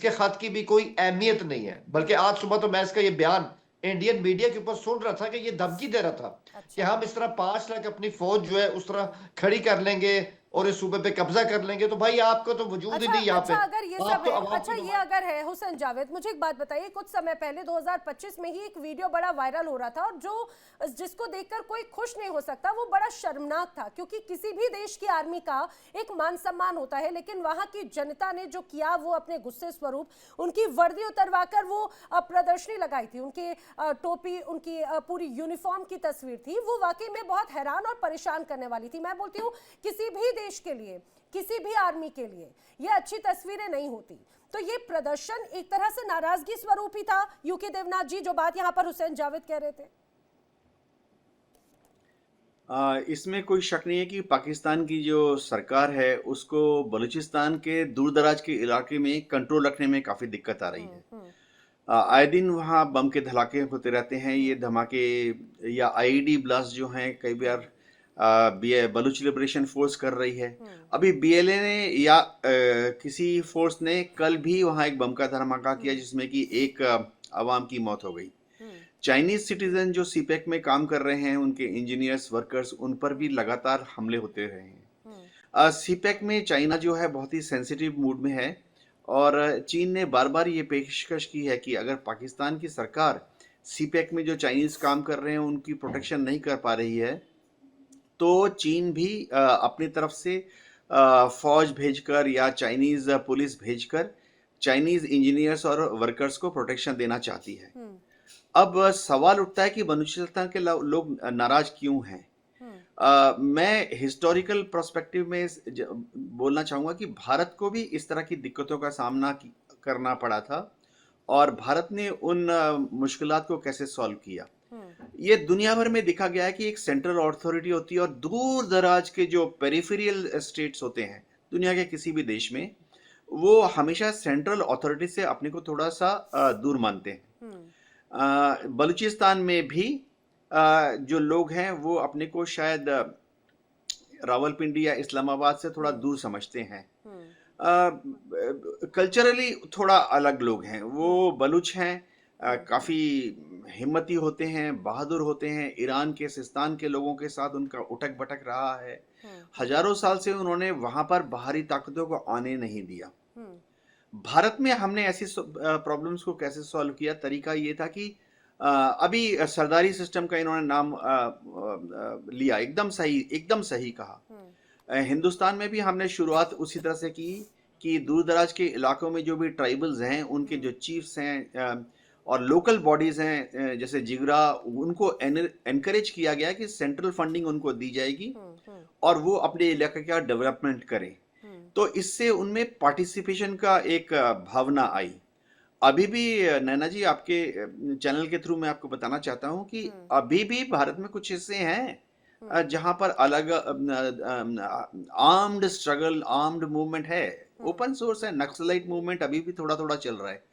खत की भी कोई अहमियत नहीं है? बल्कि आज सुबह तो मैं इसका ये बयान इंडियन मीडिया के ऊपर सुन रहा था कि ये धमकी दे रहा था कि अच्छा हम इस तरह 5 लाख अपनी फौज जो है उस तरह खड़ी कर लेंगे और इस सूबे पे कब्जा कर लेंगे। तो भाई आपका तो वजूद ही अच्छा नहीं यहाँ पे। अच्छा अगर ये आप सब तो है, आवाम अच्छा की ये नुमा- अगर है हुसैन जावेद, मुझे एक बात बताइए, कुछ समय पहले 2025 में ही एक वीडियो बड़ा वायरल हो रहा था और जिसको देखकर कोई खुश नहीं हो सकता, वो बड़ा शर्मनाक था, क्योंकि किसी भी देश की आर्मी का एक मान सम्मान होता है, लेकिन वहां की जनता ने जो किया वो अपने गुस्से स्वरूप उनकी वर्दी उतरवाकर वो प्रदर्शनी लगाई थी, उनकी टोपी, उनकी पूरी यूनिफॉर्म की तस्वीर थी, वो वाकई में बहुत हैरान और परेशान करने वाली थी। मैं बोलती हूँ किसी भी देश के लिए, किसी भी आर्मी के लिए ये अच्छी तस्वीरें नहीं होती। तो ये प्रदर्शन एक तरह से नाराजगी स्वरूप ही था, यूके देवनाथ जी, जो बात यहाँ पर हुसैन जावेद कह रहे थे। इसमें कोई शक नहीं है कि पाकिस्तान की जो सरकार है उसको बलूचिस्तान के दूर दराज के इलाके में कंट्रोल रखने में काफ़ी दिक्कत आ रही है। आए दिन वहाँ बम के धमाके होते रहते हैं। ये धमाके या आईईडी ब्लास्ट जो हैं कई बार बलूच लिबरेशन फोर्स कर रही है। अभी बीएलए ने या किसी फोर्स ने कल भी वहाँ एक बम का धमाका किया जिसमें कि एक आवाम की मौत हो गई। चाइनीज सिटीजन जो सीपेक में काम कर रहे हैं, उनके इंजीनियर्स, वर्कर्स, उन पर भी लगातार हमले होते रहे हैं। सीपेक में चाइना जो है बहुत ही सेंसिटिव मूड में है और चीन ने बार बार ये पेशकश की है कि अगर पाकिस्तान की सरकार सीपेक में जो चाइनीज काम कर रहे हैं उनकी प्रोटेक्शन नहीं कर पा रही है, तो चीन भी अपनी तरफ से फौज भेजकर या चाइनीज पुलिस भेजकर चाइनीज इंजीनियर्स और वर्कर्स को प्रोटेक्शन देना चाहती है। अब सवाल उठता है कि बलूचिस्तान के लोग नाराज क्यों हैं? मैं हिस्टोरिकल पर्सपेक्टिव में बोलना चाहूँगा कि भारत को भी इस तरह की दिक्कतों का सामना करना पड़ा था और भारत ने उन मुश्किलात को कैसे सॉल्व किया। ये दुनिया भर में देखा गया है कि एक सेंट्रल अथॉरिटी होती है और दूर दराज के जो पेरिफेरियल स्टेट्स होते हैं दुनिया के किसी भी देश में, वो हमेशा सेंट्रल अथॉरिटी से अपने को थोड़ा सा दूर मानते हैं। बलूचिस्तान में भी जो लोग हैं वो अपने को शायद रावलपिंडी या इस्लामाबाद से थोड़ा दूर समझते हैं। कल्चरली थोड़ा अलग लोग हैं। वो बलूच हैं, काफ़ी हिम्मती होते हैं, बहादुर होते हैं। ईरान के सिस्तान के लोगों के साथ उनका उठक बटक रहा है। हजारों साल से उन्होंने वहाँ पर बाहरी ताकतों को आने नहीं दिया। भारत में हमने ऐसी प्रॉब्लम्स को कैसे सॉल्व किया? तरीका ये था कि अभी सरदारी सिस्टम का इन्होंने नाम लिया, एकदम सही कहा। हिंदुस्तान में भी हमने शुरुआत उसी तरह से की कि दूर दराज के इलाकों में जो भी ट्राइबल्स हैं, उनके जो चीफ्स हैं और लोकल बॉडीज हैं जैसे जिगरा, उनको एनकरेज किया गया कि सेंट्रल फंडिंग उनको दी जाएगी और वो अपने इलाके का डेवलपमेंट करें। तो इससे उनमें पार्टिसिपेशन का एक भावना आई। अभी भी नैना जी, आपके चैनल के थ्रू मैं आपको बताना चाहता हूं कि अभी भी भारत में कुछ हिस्से हैं जहां पर अलग आर्म्ड स्ट्रगल, आर्म्ड मूवमेंट है, ओपन सोर्स है। नक्सलाइट मूवमेंट अभी भी थोड़ा थोड़ा चल रहा है।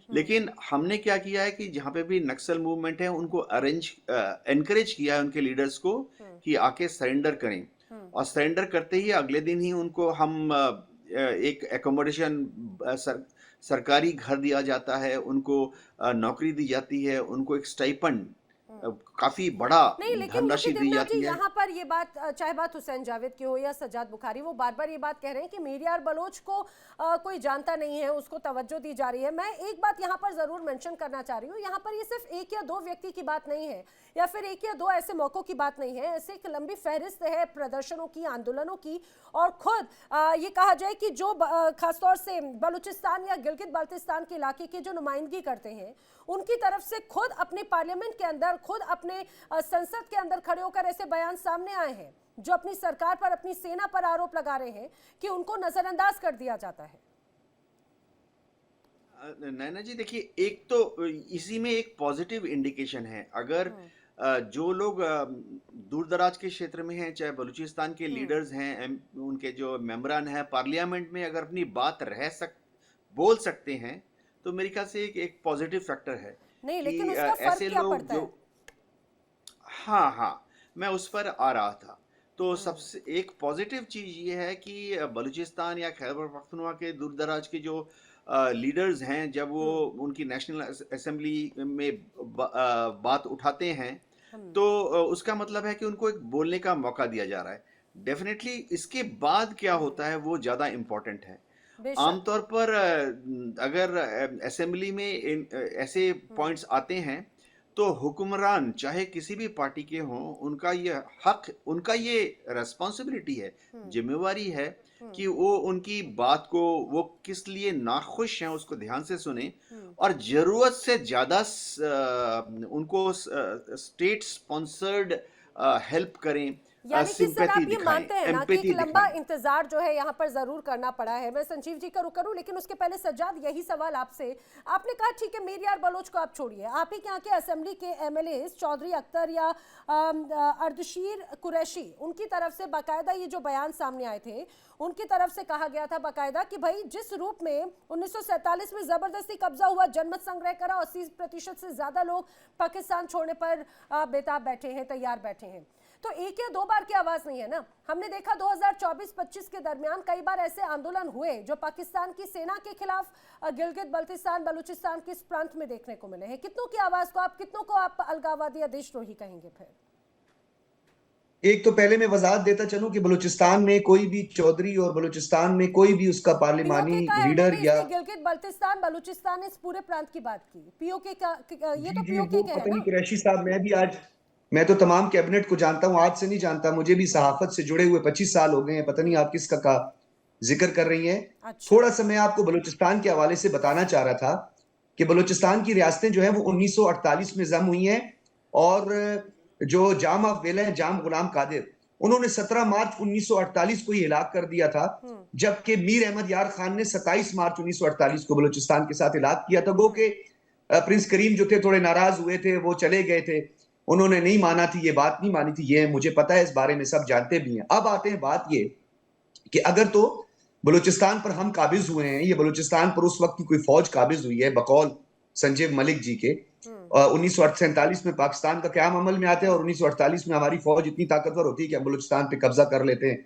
लेकिन हमने क्या किया है कि जहाँ पे भी नक्सल मूवमेंट है उनको एनकरेज किया है उनके लीडर्स को कि आके सरेंडर करें, और सरेंडर करते ही अगले दिन ही उनको हम एक एकोमोडेशन, सरकारी घर दिया जाता है, उनको नौकरी दी जाती है, उनको एक स्टाइपेंड, काफी बड़ा नहीं, लेकिन धनराशि दी जाती है। यहाँ पर ये बात, चाहे बात हुसैन जावेद की हो या सज्जाद बुखारी, वो बार बार ये बात कह रहे हैं कि मीडिया और बलोच को कोई जानता नहीं है, उसको तवज्जो दी जा रही है। मैं एक बात यहाँ पर जरूर मेंशन करना चाह रही हूँ, यहाँ पर ये सिर्फ एक या दो व्यक्ति की बात नहीं है या फिर एक या दो ऐसे मौकों की बात नहीं है। ऐसे एक लंबी फहरिस्त है प्रदर्शनों की, आंदोलनों की, और खुद ये कहा जाए कि जो खासतौर से बलूचिस्तान या गिलगित बाल्टिस्तान के इलाके की जो नुमाइंदगी करते हैं, उनकी तरफ से खुद अपने पार्लियामेंट के अंदर, खुद अपने संसद के अंदर खड़े होकर ऐसे बयान सामने आए हैं जो अपनी सरकार पर, अपनी सेना पर आरोप लगा रहे हैं कि उनको नजरअंदाज कर दिया जाता है। नैना जी देखिए, एक तो इसी में एक पॉजिटिव इंडिकेशन है। अगर जो लोग दूर दराज के क्षेत्र में हैं, चाहे बलूचिस्तान के लीडर्स हैं, उनके जो मेंबरान हैं पार्लियामेंट में, अगर अपनी बात बोल सकते हैं, तो मेरे ख्याल से एक पॉजिटिव फैक्टर है। नहीं, लेकिन उसका फर्क क्या पड़ता है? हाँ, मैं उस पर आ रहा था। तो सबसे एक पॉजिटिव चीज़ ये है कि बलूचिस्तान या खैबर पख्तूनख्वा के दूर दराज के जो लीडर्स हैं, जब वो उनकी नेशनल असेंबली में बात उठाते हैं, तो उसका मतलब है कि उनको एक बोलने का मौका दिया जा रहा है। डेफिनेटली इसके बाद क्या होता है वो ज़्यादा इम्पोर्टेंट है। बेशक। आमतौर पर अगर असेंबली में ऐसे पॉइंट्स आते हैं, तो हुक्मरान चाहे किसी भी पार्टी के हों, उनका ये हक, उनका ये रेस्पॉन्सिबिलिटी है, जिम्मेवारी है कि वो उनकी बात को, वो किस लिए नाखुश हैं उसको ध्यान से सुने और ज़रूरत से ज़्यादा उनको स्टेट स्पॉन्सर्ड हेल्प करें, यानी कि सर सिंपैथी आप ये दिखाएं, मानते हैं ना कि एक एम्पैथी लंबा दिखाएं। इंतजार जो है यहाँ पर जरूर करना पड़ा है। मैं संजीव जी का रुख करूं, लेकिन उसके पहले सज्जाद, यही सवाल आपसे। आपने कहा ठीक है मीर यार बलोच को आप छोड़िए, आप ही यहाँ के असेंबली के एमएलए चौधरी अख्तर या अर्दशीर कुरैशी, उनकी तरफ से बाकायदा ये जो बयान सामने आए थे, उनकी तरफ से कहा गया था बाकायदा कि भाई जिस रूप में 1947 में जबरदस्ती कब्जा हुआ, जनमत संग्रह करा, 80% से ज्यादा लोग पाकिस्तान छोड़ने पर बेताब बैठे हैं, तैयार बैठे हैं, तो एक या दो बार की आवाज नहीं है ना। हमने देखा 2024-25 के दरमियान कई बार ऐसे आंदोलन हुए जो पाकिस्तान की सेना के खिलाफ गिलगित बल्तिस्तान बलूचिस्तान के इस प्रांत में देखने को मिले हैं। कितनों की आवाज को आप, कितनों को आप अलगाववादी या देशद्रोही कहेंगे? फिर एक तो पहले मैं वजाहत देता चलूं कि बलूचिस्तान में कोई भी चौधरी और बलूचिस्तान में कोई भी उसका पार्लिमानी पीओके का है, लीडर मैंने या इसमें गिलगित बल्तिस्तान बलूचिस्तान इस पूरे प्रांत की बात की। पीओके का ये तो जी, पीओके वो के पता है नहीं ना। कुरैशी साहब, मैं तो तमाम कैबिनेट को जानता हूं, आज से नहीं जानता, मुझे भी सहाफत से जुड़े हुए 25 साल हो गए हैं। पता नहीं आप किसका का जिक्र कर रही हैं। अच्छा। थोड़ा सा मैं आपको बलूचिस्तान के हवाले से बताना चाह रहा था कि बलूचिस्तान की रियासतें जो है वो 1948 में जम हुई हैं, और जो जाम ऑफ वेला है, जाम गुलाम कादिर, उन्होंने 17 मार्च 1948 को ही हिलाक कर दिया था, जबकि मीर अहमद यार खान ने 27 मार्च 1948 को बलूचिस्तान के साथ हिलाक किया था। गो के प्रिंस करीम जो थे थोड़े नाराज हुए थे, वो चले गए थे, उन्होंने नहीं माना थी, ये बात नहीं मानी थी, ये मुझे पता है, इस बारे में सब जानते भी हैं। अब आते हैं बात ये कि अगर तो बलूचिस्तान पर हम काबिज हुए हैं, ये बलूचिस्तान पर उस वक्त की कोई फौज काबिज हुई है बकौल संजीव मलिक जी के, 1947 में पाकिस्तान का क्याम अमल में आता है और 1948 में हमारी फौज इतनी ताकतवर होती है कि हम बलूचिस्तान पे कब्जा कर लेते हैं,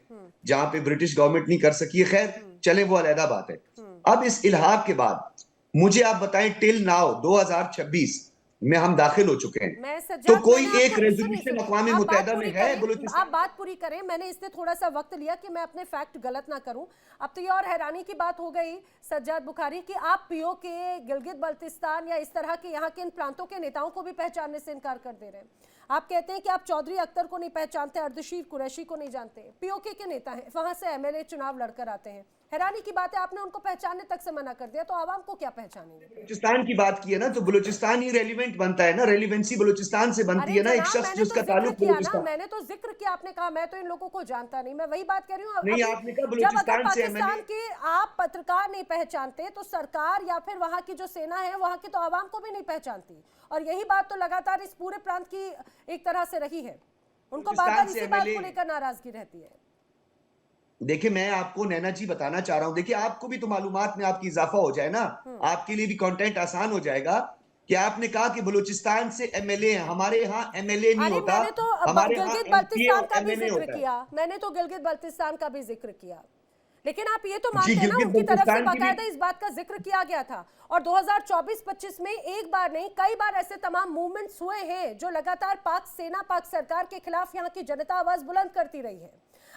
जहां पे ब्रिटिश गवर्नमेंट नहीं कर सकी है। खैर चले, वो अलहदा बात है। अब इस इल्हाक के बाद मुझे आप बताएं, टिल नाउ 2026 में हम दाखिल हो चुके हैं, मैं सज्जाद, तो कोई मैंने एक आपको- रेजोल्यूशन सुनिए, अक़वाम आप बात मुत्तहिदा पूरी में है करें, बलूचिस्तान। आप बात पूरी करें। मैंने इससे थोड़ा सा वक्त लिया कि मैं अपने फैक्ट गलत ना करूं। अब तो ये और हैरानी की बात हो गई सज्जाद बुखारी कि आप पीओके, गिलगित बल्तिस्तान या इस तरह के यहाँ के इन प्रांतों के नेताओं को भी पहचानने से इनकार कर दे रहे हैं। आप कहते हैं कि आप चौधरी अख्तर को नहीं पहचानते, अर्दशीर कुरैशी को नहीं जानते, पीओके के नेता हैं, वहां से एमएलए चुनाव लड़कर आते हैं। हैरानी की बात है आपने उनको पहचानने तक से मना कर दिया, तो आवाम को क्या पहचानेंगे? बलूचिस्तान की बात की है ना, तो बलूचिस्तान ही रेलिवेंट बनता है ना, रेलिवेंसी बलूचिस्तान से बनती अरे है ना। एक जनाब, शख्स मैंने जिसका तो जिक्र ताल्लुक किया ना, बलूचिस्तान, मैंने तो जिक्र किया, आपने कहा मैं तो इन लोगों को जानता नहीं। मैं वही बात कर रही हूँ। नहीं, अभी आपने कहा जब अगर बलूचिस्तान से पाकिस्तान एमएलए, के आप पत्रकार नहीं पहचानते तो सरकार या फिर वहां की जो सेना है, वहां की तो आवाम को भी नहीं पहचानती। और यही बात तो लगातार इस पूरे प्रांत की एक तरह से रही है। उनको बार बार इसी बात को लेकर नाराजगी रहती है। देखिए मैं आपको नैना जी बताना चाह रहा हूं, देखिए आपको भी तो मालूमात में आपकी इजाफा हो जाए ना, आपके लिए भी कंटेंट आसान हो जाएगा कि आपने कहा कि बलूचिस्तान से एमएलए हैं, हमारे यहाँ एमएलए नहीं अरे होता, मैंने तो हमारे यहाँ गिलगित एमपीए बल्तिस्तान और का भी एमएनए जिक्र होता है। किया, मैंने तो गिलगित बल्तिस्तान का भी जिक्र किया, लेकिन आप ये तो जी, मानते हैं ना गिलगित उनकी तरफ से बल्तिस्तान की बाकायदा भी, इस बात का जिक्र किया गया था। और 2024-25 में एक बार नहीं कई बार ऐसे तमाम मूवमेंट्स हुए हैं जो लगातार पाक सेना, पाक सरकार के खिलाफ यहाँ की जनता आवाज बुलंद करती रही है।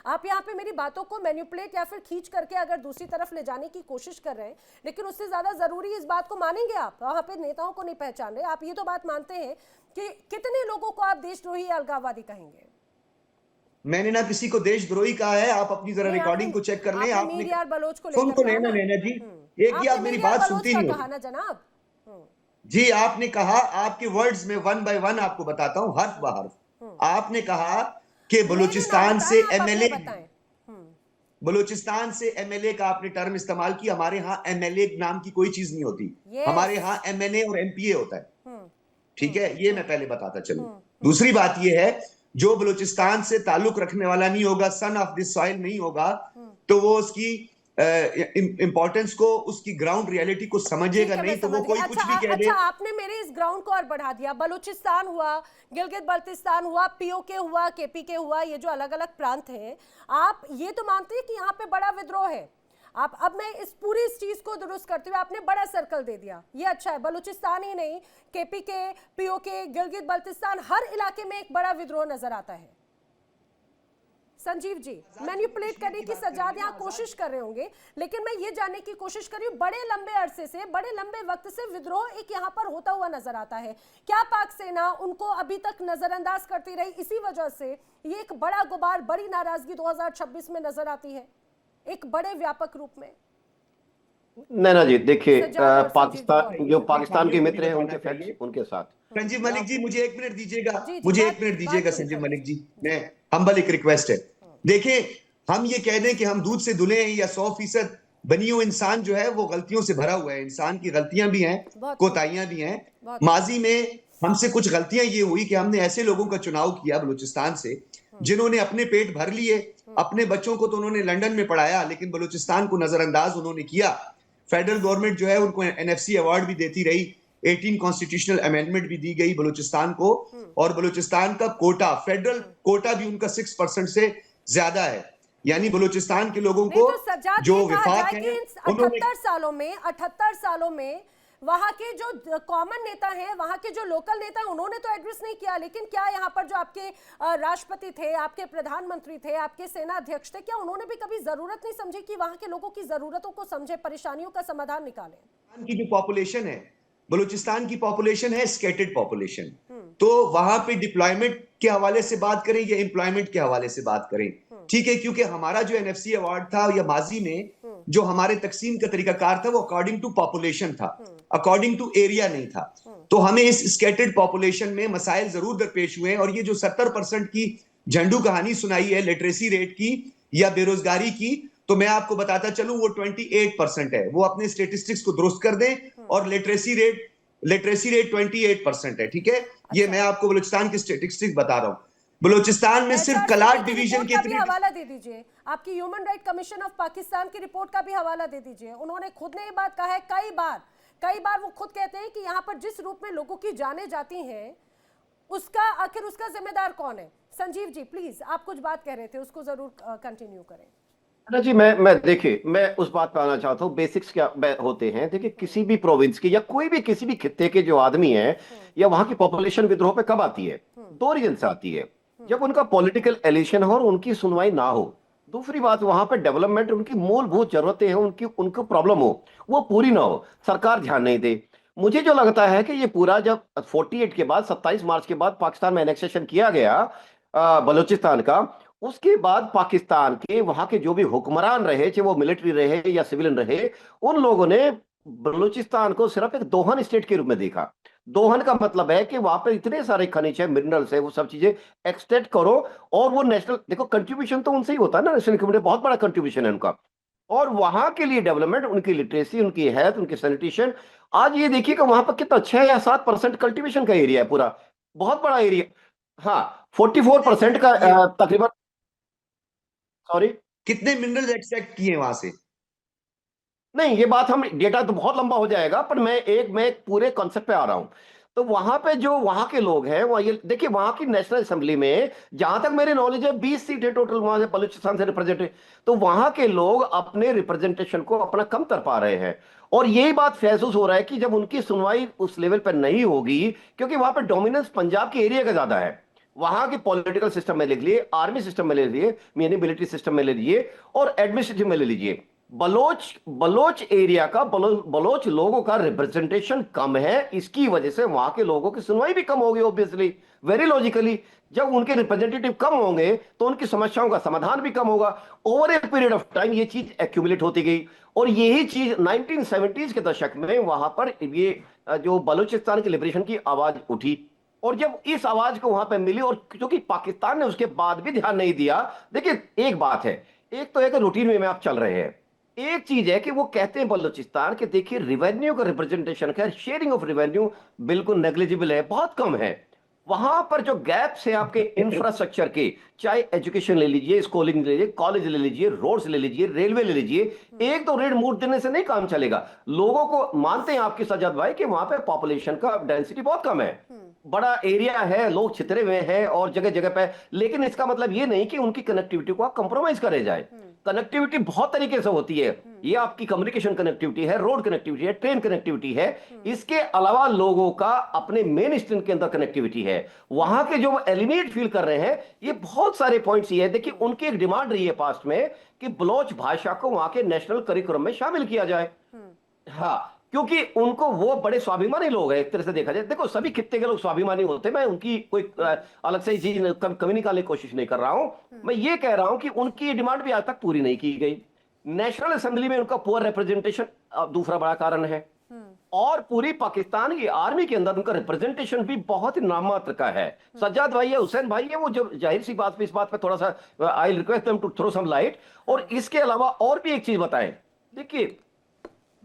आप यहाँ पे मेरी बातों को मैनिपुलेट या फिर खींच करके अगर दूसरी तरफ ले जाने की कोशिश कर रहे हैं, लेकिन उससे ज्यादा जरूरी इस बात को मानेंगे आप, वहां पे नेताओं को नहीं पहचान रहे। आप ये तो बात मानते हैं कि कितने लोगों को आप देशद्रोही या अलगाववादी कहेंगे? मैंने ना किसी को देशद्रोही कहा है, आप अपनी जरा रिकॉर्डिंग को चेक कर लें। आपने आपने मीर यार बलोच को सुन लेकर तो कहा लेना ना। नैना जी, एक ही आप आपने मेरी मीर यार बात बलोच सुनती का नहीं कहा होती ना जनाब। जी। आपने कहा, आपके वर्ड्स में वन बाय वन आपको बताता हूं, हर्फ ब हर्फ। आपने कहा कि बलूचिस्तान से एमएलए, बलूचिस्तान से एमएलए का आपने टर्म इस्तेमाल किया। हमारे यहाँ एमएलए नाम की कोई चीज नहीं होती, हमारे यहाँ एमएनए और एमपीए होता है, ठीक है, ये मैं पहले बताता चलूं। दूसरी बात ये है, जो बलूचिस्तान से ताल्लुक रखने वाला नहीं होगा, सन ऑफ दिस सॉइल नहीं होगा, तो वो उसकी इंपॉर्टेंस को, उसकी ग्राउंड रियलिटी को ठीक समझेगा है, नहीं मैं तो वो समझ कोई गई। कुछ भी कह दे। अच्छा, आपने मेरे इस ग्राउंड को और बढ़ा दिया। बलूचिस्तान हुआ, गिलगित बल्तिस्तान हुआ, पीओके हुआ, केपीके हुआ, ये जो अलग अलग प्रांत हैं, आप ये तो मानते हैं कि यहाँ पे बड़ा विद्रोह है। आप, अब मैं इस चीज को दुरुस्त करते हुए, आपने बड़ा सर्कल दे दिया, ये अच्छा है। बलूचिस्तान ही नहीं, केपीके, पीओके, गिलगित बल्तिस्तान, हर इलाके में एक बड़ा विद्रोह नजर आता है। संजीव जी, मैनिपुलेट करने की सजाद यहाँ कोशिश कर रहे होंगे, लेकिन मैं ये जानने की कोशिश कर रही हूँ, बड़े लंबे अरसे से, बड़े लंबे वक्त से विद्रोह एक यहाँ पर होता हुआ नजर आता है। क्या पाक सेना उनको अभी तक नजरअंदाज करती रही, इसी वजह से ये एक बड़ा गुबार, बड़ी नाराजगी 2026 में नजर आती है एक बड़े व्यापक रूप में? नैना जी देखिए, सज्जाद और संजीव जी पाकिस्तान गौर। जो पाकिस्तान के मित्र हैं उनके फैक्ट्स उनके साथ। संजीव मलिक जी, मुझे एक मिनट दीजिएगा, जी, मुझे बात- एक मिनट बात दीजिएगा पूरी संजीव करें। मलिक जी, मैं हम्बल एक रिक्वेस्ट है। देखिए, हम ये कह दें कि हम दूध से धुले हैं या 100% बनी हुई इंसान जो है वो गलतियों से भरा हुआ है। इंसान की गलतियां भी हैं, बहुत कोताहियां भी हैं। बहुत माजी में हमसे कुछ गलतियां ये हुई कि हमने ऐसे लोगों का चुनाव किया बलूचिस्तान से जिन्होंने अपने पेट भर लिए, अपने बच्चों को तो उन्होंने लंदन में पढ़ाया, लेकिन बलूचिस्तान को नजरअंदाज उन्होंने किया। फेडरल गवर्नमेंट जो है उनको एनएफसी अवार्ड भी देती रही, 18 कॉन्स्टिट्यूशनल अमेंडमेंट भी दी गई बलूचिस्तान को, और बलूचिस्तान का कोटा, फेडरल कोटा भी उनका 6% से ज्यादा है। यानी बलूचिस्तान के लोगों नहीं को तो सज्जाद, जो ये कहा विफाक जाए है कि इन उन्होंने 78 सालों में वहां के जो कॉमन नेता हैं, वहां के जो लोकल नेता हैं, उन्होंने तो एड्रेस नहीं किया, लेकिन क्या यहाँ पर जो आपके राष्ट्रपति थे, आपके प्रधानमंत्री थे, आपके सेना अध्यक्ष थे, क्या उन्होंने भी कभी जरूरत नहीं समझी कि वहां के लोगों की जरूरतों को समझे, परेशानियों का समाधान निकालें? की जो पॉपुलेशन है, बलूचिस्तान की पॉपुलेशन है स्कैटर्ड पॉपुलेशन, तो वहां पे डिप्लॉयमेंट के हवाले से बात करें या एम्प्लॉयमेंट के हवाले से बात करें, ठीक है, क्योंकि हमारा जो एनएफसी अवार्ड था या माजी में जो हमारे तकसीम का तरीकाकार था वो अकॉर्डिंग टू पॉपुलेशन था, अकॉर्डिंग टू एरिया नहीं था। तो हमें इस स्कैटर्ड पॉपुलेशन में मसाइल जरूर दरपेश हुए हैं, और ये जो 70% की झंडू कहानी सुनाई है लिटरेसी रेट की या बेरोजगारी की, तो मैं आपको बताता चलूं वो 28% है। वो अपने स्टेटिस्टिक्स को दुरुस्त कर दें, और लिटरेसी रेट 28% है, ठीक है। ये मैं आपको बलूचिस्तान की स्टेटिस्टिक्स बता रहा हूं। बलूचिस्तान में सिर्फ HRC कलाट की डिवीजन रिपोर्ट के का भी हवाला दे दीजिए, आपकी human right commission of Pakistan की रिपोर्ट का भी हवाला दे दीजिए। उन्होंने खुद ने ये बात कहा है कई बार वो खुद कहते हैं कि यहाँ पर जिस रूप में लोगों की जानें जाती हैं, आखिर उसका जिम्मेदार कौन है? संजीव जी प्लीज, आप कुछ बात कह रहे थे, उसको जरूर कंटिन्यू करें। ना जी, मैं देखिए, मैं उस बात पे आना चाहता हूँ। बेसिक्स क्या होते हैं, देखिए, किसी भी प्रोविंस की या कोई भी किसी भी खित्ते के जो आदमी है या वहां की पॉपुलेशन विद्रोह पे कब आती है? दो रीजन से आती है। जब उनका पॉलिटिकल एलिशन हो और उनकी सुनवाई ना हो। दूसरी बात, वहां पे डेवलपमेंट, उनकी मूलभूत जरूरतें हैं, उनको प्रॉब्लम हो, वो पूरी ना हो, सरकार ध्यान नहीं दे। मुझे जो लगता है कि ये पूरा जब 48 के बाद, 27 मार्च के बाद पाकिस्तान में एनेक्सेशन किया गया बलूचिस्तान का, उसके बाद पाकिस्तान के वहां के जो भी हुक्मरान रहे, चाहे वो मिलिट्री रहे या सिविलियन रहे, उन लोगों ने बलूचिस्तान को सिर्फ एक दोहन स्टेट के रूप में देखा। दोहन का मतलब है कि वहां पर इतने सारे खनिज है, मिनरल्स है, वो सब चीजें एक्सट्रैक्ट करो, और वो नेशनल, देखो कंट्रीब्यूशन तो उनसे ही होता है ना, नेशनल कम्युनिटी बहुत बड़ा कंट्रीब्यूशन है उनका। और वहां के लिए डेवलपमेंट, उनकी लिटरेसी, उनकी हेल्थ, उनकी सैनिटेशन, आज ये देखिए कि वहां पर कितना 6 या 7% कल्टीवेशन का एरिया है पूरा, बहुत बड़ा एरिया। हाँ, 44% का तकरीबन, सॉरी, कितने मिनरल एक्सट्रैक्ट किए वहां से? नहीं, ये बात, हम डेटा तो बहुत लंबा हो जाएगा, पर मैं एक पूरे कॉन्सेप्ट पे आ रहा हूं। तो वहां पे जो वहां के लोग हैं, वहां ये देखिए, वहां की नेशनल असेंबली में जहां तक मेरी नॉलेज है 20 सीटें टोटल वहां से बलूचिस्तान से रिप्रेजेंटेड। तो वहां के लोग अपने रिप्रेजेंटेशन को अपना कम कर पा रहे हैं, और यही बात महसूस हो रहा है कि जब उनकी सुनवाई उस लेवल पर नहीं होगी, क्योंकि वहां पर डोमिनेंस पंजाब के एरिया का ज्यादा है। वहां के पॉलिटिकल सिस्टम में ले लीजिए, आर्मी सिस्टम में ले लीजिए, यानी मिलिट्री सिस्टम में ले लीजिए, और एडमिनिस्ट्रेटिव में ले लीजिए, बलोच एरिया का, बलोच लोगों का रिप्रेजेंटेशन कम है। इसकी वजह से वहां के लोगों की सुनवाई भी कम होगी, ऑब्वियसली, वेरी लॉजिकली। जब उनके रिप्रेजेंटेटिव कम होंगे तो उनकी समस्याओं का समाधान भी कम होगा। Over a period of time ये चीज एक्यूमुलेट होती गई, और यही चीज 1970s के दशक में वहां पर ये जो बलूचिस्तान के लिबरेशन की आवाज उठी, और जब इस आवाज को वहां पर मिली, और क्योंकि पाकिस्तान ने उसके बाद भी ध्यान नहीं दिया। देखिए, एक बात है, एक तो है कि रूटीन में आप चल रहे हैं, एक चीज है कि वो कहते हैं बलूचिस्तान के, देखिए, रिवेन्यू का रिप्रेजेंटेशन का, शेयरिंग ऑफ रिवेन्यू बिल्कुल नेग्लिजिबल है, बहुत कम है। वहां पर जो गैप्स है आपके इंफ्रास्ट्रक्चर के, चाहे एजुकेशन ले लीजिए, स्कूलिंग ले लीजिए, कॉलेज ले लीजिए, रोड्स ले लीजिए, रेलवे ले लीजिए, एक दो रेड मूव देने से नहीं काम चलेगा। लोगों को मानते हैं आपके सज्जाद भाई कि वहां पे पॉपुलेशन का डेंसिटी बहुत कम है, बड़ा एरिया है, लोग छितरे हुए हैं और जगह जगह पे, लेकिन इसका मतलब ये नहीं कि उनकी कनेक्टिविटी को आप कंप्रोमाइज करे जाए। कनेक्टिविटी बहुत तरीके से होती है, ये आपकी कम्युनिकेशन कनेक्टिविटी है, रोड कनेक्टिविटी है, ट्रेन कनेक्टिविटी है, इसके अलावा लोगों का अपने मेन स्ट्रीम के अंदर कनेक्टिविटी है। वहां के जो एलिमिनेट फील कर रहे हैं, ये बहुत सारे पॉइंट्स ये है। देखिए उनकी एक डिमांड रही है पास्ट में कि बलोच भाषा को वहां के नेशनल करिकुलम में शामिल किया जाए। हाँ, क्योंकि उनको वो बड़े स्वाभिमानी लोग हैं, एक तरह से देखा जाए। देखो सभी खित्ते के लोग स्वाभिमानी होते हैं, मैं उनकी कोई अलग से चीज कमी निकालने की कोशिश नहीं कर रहा हूं। मैं ये कह रहा हूं कि उनकी डिमांड भी आज तक पूरी नहीं की गई। नेशनल असेंबली में उनका पुअर रिप्रेजेंटेशन दूसरा बड़ा कारण है, और पूरी पाकिस्तान की आर्मी के अंदर उनका रिप्रेजेंटेशन भी बहुत ही नाममात्र का है। सज्जाद भाई है, हुसैन भाई है, वो जो जाहिर सी बात पे इस बात पे थोड़ा सा I request them to throw some light. और इसके अलावा और भी एक चीज बताएं, देखिए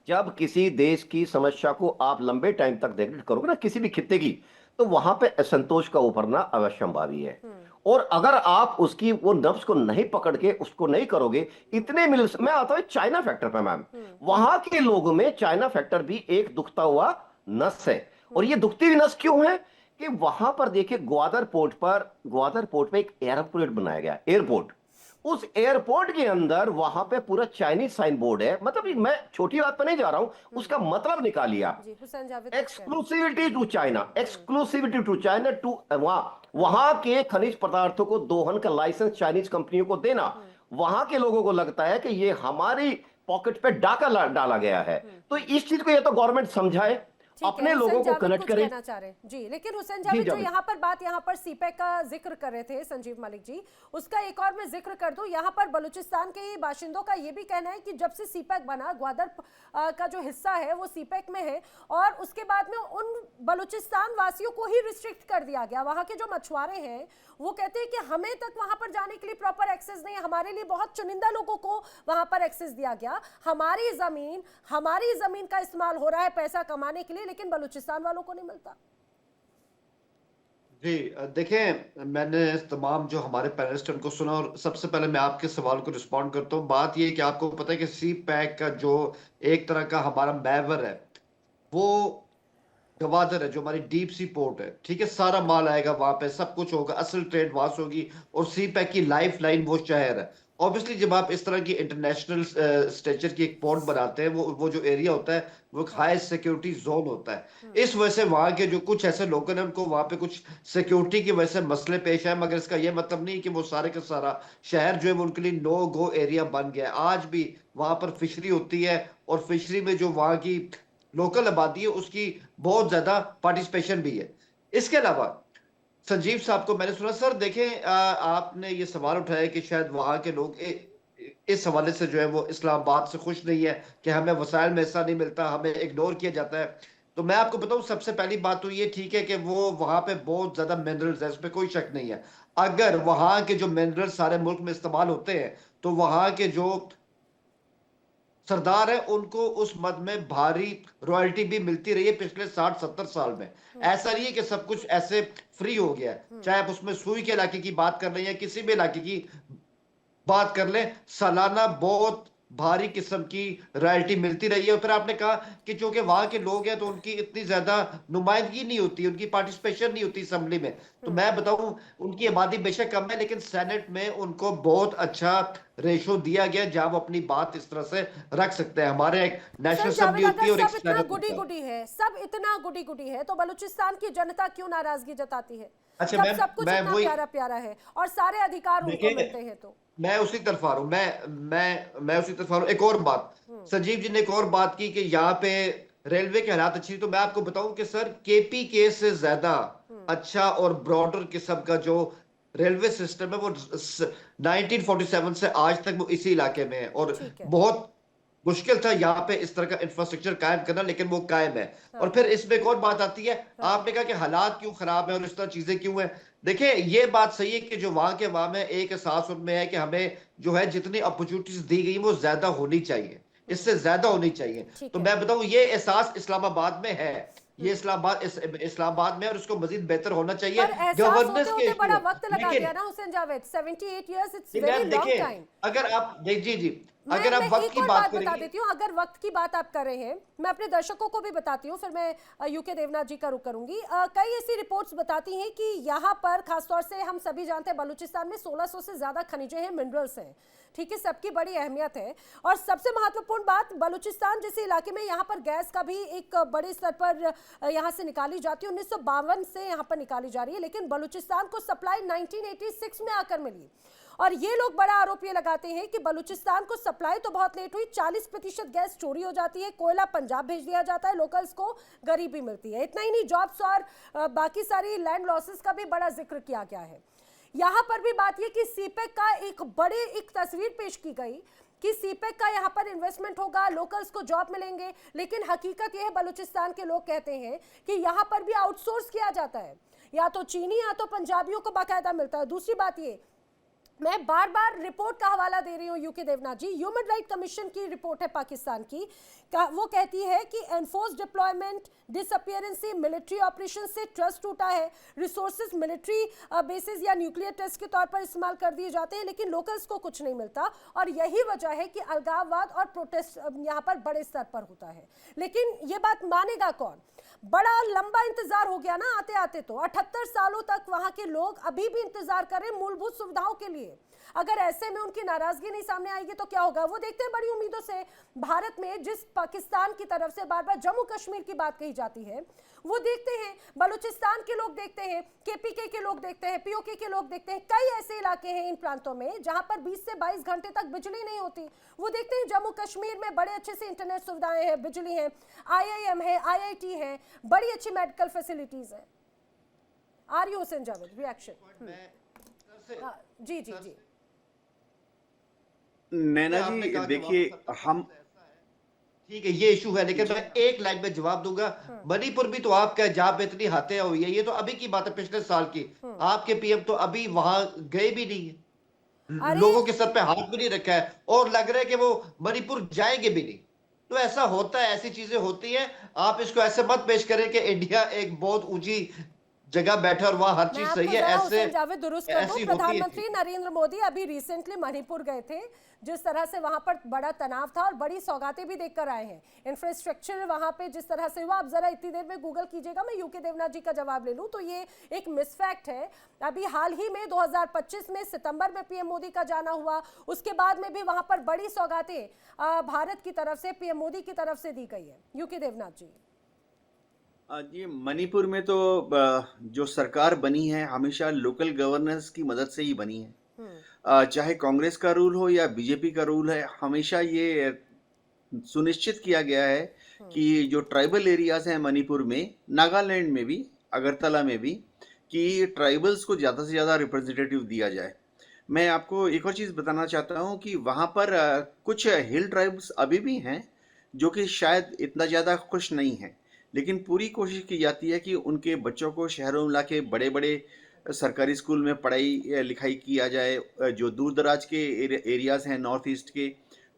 जब किसी देश की समस्या को आप लंबे टाइम तक नेगलेक्ट करोगे ना, किसी भी खित्ते की, तो वहां पे असंतोष का उभरना अवश्यंभावी है। और अगर आप उसकी वो नब्ज को नहीं पकड़ के उसको नहीं करोगे, इतने मिल, मैं आता हूं चाइना फैक्टर पे मैम। वहां के लोगों में चाइना फैक्टर भी एक दुखता हुआ नस है। और ये दुखती हुई नस क्यों है कि वहां पर देखिए ग्वादर पोर्ट पे एक एयरपोर्ट बनाया गया, एयरपोर्ट। उस एयरपोर्ट के अंदर वहां पे पूरा चाइनीज साइन बोर्ड है। मतलब मैं छोटी बात पे नहीं जा रहा हूं, उसका मतलब निकालिए आप। जी हुसैन जावेद कुछ कह रहे हैं। Exclusivity to China, exclusivity to China, to वहां के खनिज पदार्थों को दोहन का लाइसेंस चाइनीज कंपनियों को देना। वहां के लोगों को लगता है कि ये हमारी पॉकेट पे डाका डाला गया है। तो इस चीज को ये तो गवर्नमेंट समझाए, ठीक है, अपने हुसैन लोगों को जावेद कनेक्ट कुछ करे। कहना चाह रहे हैं जी। लेकिन हुसैन जावेद जो जावेद। यहाँ पर सीपैक का जिक्र कर रहे थे संजीव मलिक जी, उसका एक और मैं जिक्र कर दूं। यहाँ पर बलूचिस्तान के ही बाशिंदों का ये भी कहना है कि जब से सीपैक बना, ग्वादर का जो हिस्सा है वो सीपैक में है, और उसके बाद में उन बलूचिस्तान वासियों को ही रिस्ट्रिक्ट कर दिया गया। वहाँ के जो मछुआरे हैं वो कहते हैं कि हमें तक वहां पर जाने के लिए प्रॉपर एक्सेस नहीं है, हमारे लिए बहुत चुनिंदा लोगों को वहां पर एक्सेस दिया गया। हमारी जमीन का इस्तेमाल हो रहा है पैसा कमाने के लिए, लेकिन बलूचिस्तान वालों को नहीं मिलता। जी देखें, मैंने तमाम जो हमारे पैनलिस्ट उनको सुना, और सबसे पहले मैं आपके सवाल को रिस्पॉन्ड करता हूँ। बात ये है कि आपको पता है कि सी पैक का जो एक तरह का हमारा मैवर है, वो गवादर है, जो हमारी डीप सी पोर्ट है। ठीक है, सारा माल आएगा वहां पे, सब कुछ होगा, असल ट्रेड वहां से होगी, और सी पैक की लाइफ लाइन वो शहर है। ऑब्वियसली जब आप इस तरह की इंटरनेशनल स्टेचर की एक पोर्ट बनाते हैं, वो जो एरिया होता है वो हाई सिक्योरिटी जोन होता है। इस वजह से वहां के जो कुछ ऐसे लोग हैं उनको वहां पे कुछ सिक्योरिटी की वजह से मसले पेश आए, मगर इसका ये मतलब नहीं कि वो सारे का सारा शहर जो है वो उनके लिए नो गो एरिया बन गया है। आज भी वहां पर फिशरी होती है, और फिशरी में जो वहां की लोकल आबादी है उसकी बहुत ज्यादा पार्टिसिपेशन भी है। इसके अलावा संजीव साहब को मैंने सुना, सर देखें, आपने ये सवाल उठाया कि शायद वहां के लोग इस हवाले से जो है वो इस्लामाबाद से खुश नहीं है कि हमें वसाइल में हिस्सा नहीं मिलता, हमें इग्नोर किया जाता है। तो मैं आपको बताऊं, सबसे पहली बात तो ये ठीक है कि वो वहां पे बहुत ज्यादा मिनरल्स है, इस पर कोई शक नहीं है। अगर वहां के जो मिनरल्स सारे मुल्क में इस्तेमाल होते हैं, तो वहां के जो सरदार है उनको उस मद में भारी रॉयल्टी भी मिलती रही है पिछले 60-70 साल में। ऐसा नहीं है कि सब कुछ ऐसे फ्री हो गया है। चाहे आप उसमें सुई के इलाके की बात कर लें या किसी भी इलाके की बात कर लें, सालाना बहुत भारी किस्म की रॉयल्टी मिलती रही है। और फिर आपने कहा कि चूंकि वहां के लोग हैं तो उनकी इतनी ज्यादा नुमाइंदगी नहीं होती, उनकी पार्टिसिपेशन नहीं होती असेंबली में। तो मैं बताऊं, उनकी आबादी बेशक कम है, लेकिन सेनेट में उनको बहुत अच्छा रेशो दिया गया जहां वो अपनी बात इस तरह से रख सकते हैं। हमारे एक नेशनल असेंबली होती है और एक सब इतना सेनेट गुडी होता है। गुडी है, सब इतना गुडी गुडी है, तो बलूचिस्तान की जनता क्यों नाराजगी जताती है? अच्छा, जब सब कुछ इतना वही प्यारा प्यारा है और सारे अधिकार उनको देखिए, मिलते हैं। तो मैं उसी तरफ आ रहा हूं, मैं उसी तरफ आ रहा हूं। एक और बात, संजीव जी ने एक और बात की कि यहाँ पे रेलवे के हालात अच्छी, तो मैं आपको बताऊं कि सर केपी के से ज्यादा अच्छा और ब्रॉडर किस्म का जो रेलवे सिस्टम है वो 1947 से आज तक वो इसी इलाके में है। और ठीक है। बहुत मुश्किल था यहाँ पे इस तरह का इंफ्रास्ट्रक्चर कायम करना, लेकिन वो कायम है। और फिर इसमें एक और बात आती है, आपने कहा कि हालात क्यों खराब है और इस तरह चीजें क्यों है। देखिए, ये बात सही है कि जो वहां के वहां में एक एहसास उनमें है कि हमें जो है जितनी अपॉर्चुनिटीज दी गई वो ज्यादा होनी चाहिए, इससे ज्यादा होनी चाहिए। ठीक तो है। मैं बताऊं, ये एहसास इस्लामाबाद में है। ये इस्लामाबाद में, और उसको मजीद बेहतर होना चाहिए पर एहसास होते गवर्नेंस के होते इशू बड़ा है। वक्त लगा लेकिन दिया ना हुसैन जावेद, 78 इयर्स, इट्स जी वेरी मैम लॉन्ग देखिए, टाइम। अगर आप जी मैं अगर आप वक्त एक की और बात बात बता करेंगे, देती हूँ, अगर वक्त की बात आप कर रहे हैं, मैं अपने दर्शकों को भी बताती हूँ, फिर मैं यूके देवनाथ जी का रुख करूंगी। कई ऐसी रिपोर्ट्स बताती हैं कि यहाँ पर खासतौर से हम सभी जानते हैं बलूचिस्तान में 1600 से ज्यादा खनिजें हैं, मिनरल्स हैं, ठीक है, सबकी बड़ी अहमियत है। और सबसे महत्वपूर्ण बात, बलूचिस्तान जैसे इलाके में यहाँ पर गैस का भी एक बड़े स्तर पर यहाँ से निकाली जाती है, 1952 से यहाँ पर निकाली जा रही है, लेकिन बलूचिस्तान को सप्लाई 1986 में आकर मिली। और ये लोग बड़ा आरोप ये लगाते हैं कि बलूचिस्तान को सप्लाई तो बहुत लेट हुई, 40% गैस चोरी हो जाती है, कोयला पंजाब भेज दिया जाता है, लोकल्स को गरीबी मिलती है। इतना ही नहीं, जॉब्स और बाकी सारी लैंड लॉसेस का भी बड़ा जिक्र किया गया है। यहाँ पर भी बात ये कि सीपेक का एक तस्वीर पेश की गई कि सीपेक का यहाँ पर इन्वेस्टमेंट होगा, लोकल्स को जॉब मिलेंगे, लेकिन हकीकत यह है बलूचिस्तान के लोग कहते हैं कि यहाँ पर भी आउटसोर्स किया जाता है, या तो चीनी या तो पंजाबियों को बाकायदा मिलता है। दूसरी बात ये, मैं बार बार रिपोर्ट का हवाला दे रही हूँ यूके देवनाथ जी, ह्यूमन राइट कमीशन की रिपोर्ट है पाकिस्तान की, वो कहती है कि एनफोर्स डिप्लॉयमेंट, डिसअपियरेंसी, मिलिट्री ऑपरेशन से ट्रस्ट टूटा है, रिसोर्सेज मिलिट्री बेसिस या न्यूक्लियर टेस्ट के तौर पर इस्तेमाल कर दिए जाते हैं, लेकिन लोकल्स को कुछ नहीं मिलता। और यही वजह है कि अलगाववाद और प्रोटेस्ट यहाँ पर बड़े स्तर पर होता है। लेकिन ये बात मानेगा कौन? बड़ा लंबा इंतजार हो गया ना आते आते, तो 78 सालों तक वहां के लोग अभी भी इंतजार कर रहे हैं मूलभूत सुविधाओं के लिए। अगर ऐसे में उनकी नाराजगी नहीं सामने आएगी तो क्या होगा? वो देखते हैं बड़ी उम्मीदों से भारत में, जिस पाकिस्तान की तरफ से बार बार जम्मू कश्मीर की बात कही जाती है, वो देखते हैं, बलूचिस्तान के लोग देखते हैं, केपीके के लोग देखते हैं, पीओके के लोग देखते हैं। कई ऐसे इलाके हैं इन प्रांतों में जहां पर 20 से 22 घंटे तक बिजली नहीं होती। वो देखते हैं जम्मू कश्मीर में बड़े अच्छे से इंटरनेट सुविधाएं हैं, बिजली है, IIM है, IIT है, बड़ी अच्छी मेडिकल फैसिलिटीज है। Are you Hussain Javed, reaction? जी जी जी। नैना आपने जी कहा कि देखिए, वहाँ हम ठीक है, ये इशू है, लेकिन मैं एक लाइन में जवाब दूंगा। मणिपुर भी तो आपका, जहां पे इतनी हत्या हुई है, ये तो अभी की बात है, पिछले साल की। आपके पीएम तो अभी वहां गए भी नहीं है, लोगों के सर पे हाथ भी नहीं रखा है, और लग रहा है कि वो मणिपुर जाएंगे भी नहीं। तो ऐसा होता है, ऐसी चीजें होती हैं। आप इसको ऐसे मत पेश करें कि इंडिया एक बहुत ऊंची जगह बैठा और वहां हर चीज सही है। ऐसे जावेद दुरुस्त कर दूं, ऐसी होती है प्रधानमंत्री नरेंद्र मोदी अभी रिसेंटली मणिपुर गए थे, जिस तरह से वहां पर बड़ा तनाव था और बड़ी सौगातें भी देखकर आए हैं। इंफ्रास्ट्रक्चर वहां पे जिस तरह से हुआ, आप जरा इतनी देर में गूगल कीजिएगा, मैं यूके देवनाथ जी का जवाब ले लूं तो ये एक मिसफैक्ट है। अभी हाल ही में 2025 में सितंबर में पीएम मोदी का जाना हुआ, उसके बाद में भी वहां पर बड़ी सौगातें भारत की तरफ से, पीएम मोदी की तरफ से दी गई है। यूके देवनाथ जी जी, मणिपुर में तो जो सरकार बनी है हमेशा लोकल गवर्नेंस की मदद से ही बनी है। चाहे कांग्रेस का रूल हो या बीजेपी का रूल है, हमेशा ये सुनिश्चित किया गया है कि जो ट्राइबल एरियाज हैं मणिपुर में, नागालैंड में भी, अगरतला में भी, कि ट्राइबल्स को ज़्यादा से ज़्यादा रिप्रेजेंटेटिव दिया जाए। मैं आपको एक और चीज़ बताना चाहता हूँ कि वहाँ पर कुछ हिल ट्राइब्स अभी भी हैं जो कि शायद इतना ज़्यादा खुश नहीं हैं, लेकिन पूरी कोशिश की जाती है कि उनके बच्चों को शहरों में लाके बड़े बड़े सरकारी स्कूल में पढ़ाई लिखाई किया जाए। जो दूर दराज के एरियाज़ हैं, नॉर्थ ईस्ट के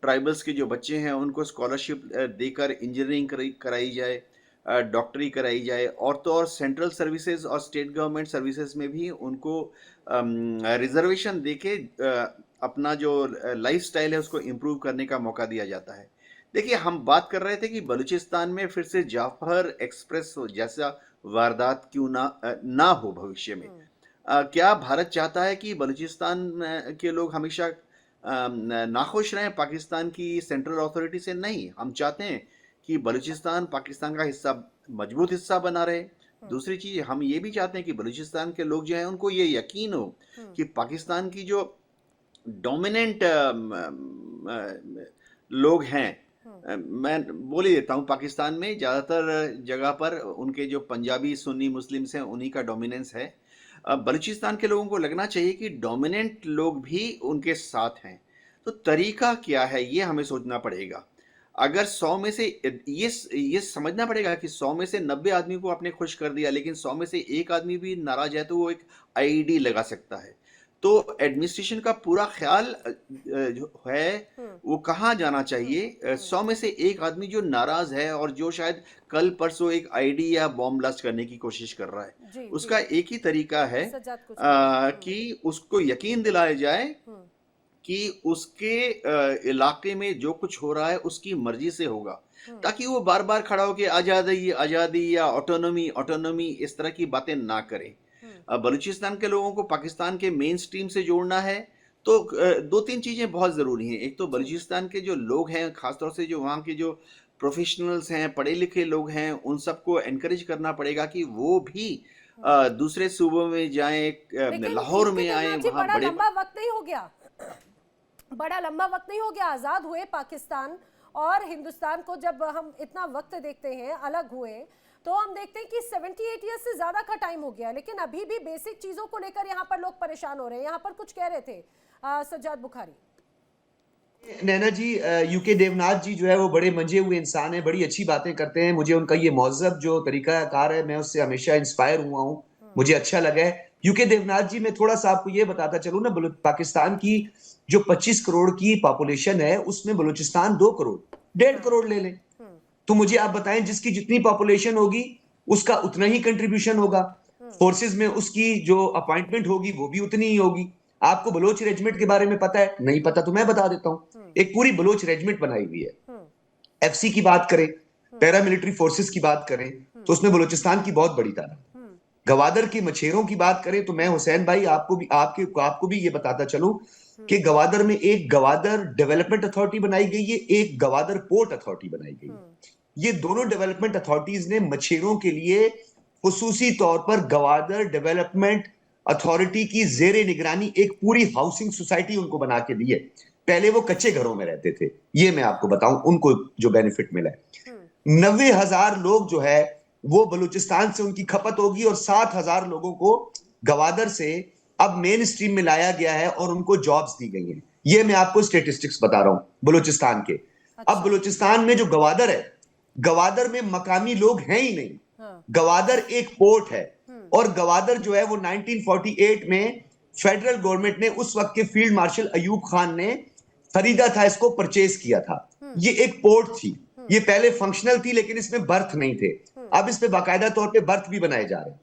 ट्राइबल्स के जो बच्चे हैं, उनको स्कॉलरशिप देकर इंजीनियरिंग कराई जाए, डॉक्टरी कराई जाए, और तो और सेंट्रल सर्विसेज और स्टेट गवर्नमेंट सर्विसेज में भी उनको रिजर्वेशन देके अपना जो लाइफस्टाइल है उसको इम्प्रूव करने का मौका दिया जाता है। देखिए, हम बात कर रहे थे कि बलूचिस्तान में फिर से जाफर एक्सप्रेस जैसा वारदात क्यों ना हो भविष्य में। क्या भारत चाहता है कि बलूचिस्तान के लोग हमेशा नाखुश रहें पाकिस्तान की सेंट्रल अथॉरिटी से? नहीं, हम चाहते हैं कि बलूचिस्तान पाकिस्तान का हिस्सा, मजबूत हिस्सा बना रहे। दूसरी चीज, हम ये भी चाहते हैं कि बलूचिस्तान के लोग जो हैं उनको ये यकीन हो कि पाकिस्तान की जो डोमिनेंट लोग हैं, मैं बोल ही देता हूँ, पाकिस्तान में ज़्यादातर जगह पर उनके जो पंजाबी सुन्नी मुस्लिम्स हैं उन्हीं का डोमिनेंस है। बलूचिस्तान के लोगों को लगना चाहिए कि डोमिनेंट लोग भी उनके साथ हैं। तो तरीका क्या है, ये हमें सोचना पड़ेगा। अगर 100 में से ये समझना पड़ेगा कि 100 में से 90 आदमी को आपने खुश कर दिया, लेकिन 100 में से एक आदमी भी नाराज है तो वो एक आईडी लगा सकता है। तो एडमिनिस्ट्रेशन का पूरा ख्याल जो है वो कहाँ जाना चाहिए। 100 में से एक आदमी जो नाराज है और जो शायद कल परसों एक आईडी या बॉम्ब ब्लास्ट करने की कोशिश कर रहा जी, है, उसका एक ही तरीका है सज्जाद कुछ कि उसको यकीन दिलाया जाए कि उसके इलाके में जो कुछ हो रहा है उसकी मर्जी से होगा, ताकि वो बार बार खड़ा होकर आज़ादी आज़ादी या ऑटोनॉमी ऑटोनॉमी इस तरह की बातें ना करे। बलूचिस्तान के लोगों को पाकिस्तान के मेन स्ट्रीम से जोड़ना है तो दो तीन चीज़ें बहुत ज़रूरी हैं। एक तो बलूचिस्तान के जो लोग हैं, ख़ासतौर से जो वहाँ के जो प्रोफेशनल्स हैं, पढ़े लिखे लोग हैं, उन सबको एनकरेज करना पड़ेगा कि वो भी दूसरे सूबों में जाएं, लाहौर में आए, वहाँ बड़ा बड़े लंबा वक्त नहीं हो गया, बड़ा लंबा वक्त नहीं हो गया आजाद हुए पाकिस्तान और हिंदुस्तान को। जब हम इतना वक्त देखते हैं अलग हुए तो हम देखते हैं कि 78 ईयर्स से ज्यादा का टाइम हो गया, लेकिन अभी भी बेसिक चीजों को लेकर यहाँ पर लोग परेशान हो रहे हैं। यहाँ पर कुछ कह रहे थे सज्जाद बुखारी। नैना जी, यूके देवनाथ जी जो है वो बड़े मंजे हुए इंसान है, बड़ी अच्छी बातें करते हैं। मुझे उनका ये महज़ब जो तरीकाकार है, मैं उससे हमेशा इंस्पायर हुआ हूँ, मुझे अच्छा लगा है। यूके देवनाथ जी, मैं थोड़ा सा आपको ये बताता चलूं ना, पाकिस्तान की जो 25 करोड़ की पॉपुलेशन है उसमें बलूचिस्तान 2 करोड़ 1.5 करोड़ ले लें, तो मुझे आप बताएं जिसकी जितनी पॉपुलेशन होगी उसका उतना ही कंट्रीब्यूशन होगा, फोर्सेस में उसकी जो अपॉइंटमेंट होगी वो भी उतनी ही होगी। आपको बलोच रेजिमेंट के बारे में पता है? नहीं पता तो मैं बता देता हूं। एक पूरी बलोच रेजिमेंट बनाई हुई है। एफसी की बात करें, पैरामिलिट्री फोर्सेस की बात करें, तो उसमें बलूचिस्तान की बहुत बड़ी तादाद। गवादर के मछेरों की बात करें तो मैं हुसैन भाई आपको भी ये बताता चलूं कि गवादर में एक गवादर डेवलपमेंट अथॉरिटी बनाई गई है, एक गवादर पोर्ट अथॉरिटी बनाई गई है। ये दोनों डेवलपमेंट अथॉरिटीज ने मछेरों के लिए खुसूसी तौर पर गवादर डेवलपमेंट अथॉरिटी की जेरे निगरानी एक पूरी हाउसिंग सोसाइटी उनको बना के दी है। पहले वो कच्चे घरों में रहते थे, ये मैं आपको बताऊं उनको जो बेनिफिट मिला है। 90,000 लोग जो है वो बलूचिस्तान से उनकी खपत होगी और 7,000 लोगों को गवादर से अब मेन स्ट्रीम में लाया गया है और उनको जॉब्स दी गई हैं। ये मैं आपको स्टेटिस्टिक्स बता रहा हूं बलूचिस्तान के। अब बलूचिस्तान में जो गवादर है, गवादर में मकामी लोग हैं ही नहीं। गवादर एक पोर्ट है और गवादर जो है वो 1948 में फेडरल गवर्नमेंट ने, उस वक्त के फील्ड मार्शल अयूब खान ने खरीदा था, इसको परचेज किया था। ये एक पोर्ट थी, ये पहले फंक्शनल थी लेकिन इसमें बर्थ नहीं थे। अब इस पे बाकायदा तौर पे बर्थ भी बनाए जा रहे हैं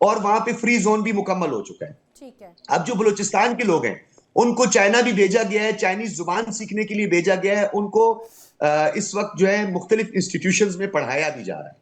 और वहां पे फ्री जोन भी मुकम्मल हो चुका है। ठीक है। अब जो बलूचिस्तान के लोग हैं उनको चाइना भी भेजा गया है, चाइनीज जुबान सीखने के लिए भेजा गया है। उनको इस वक्त जो है मुख्तलिफ इंस्टीट्यूशंस में पढ़ाया भी जा रहा है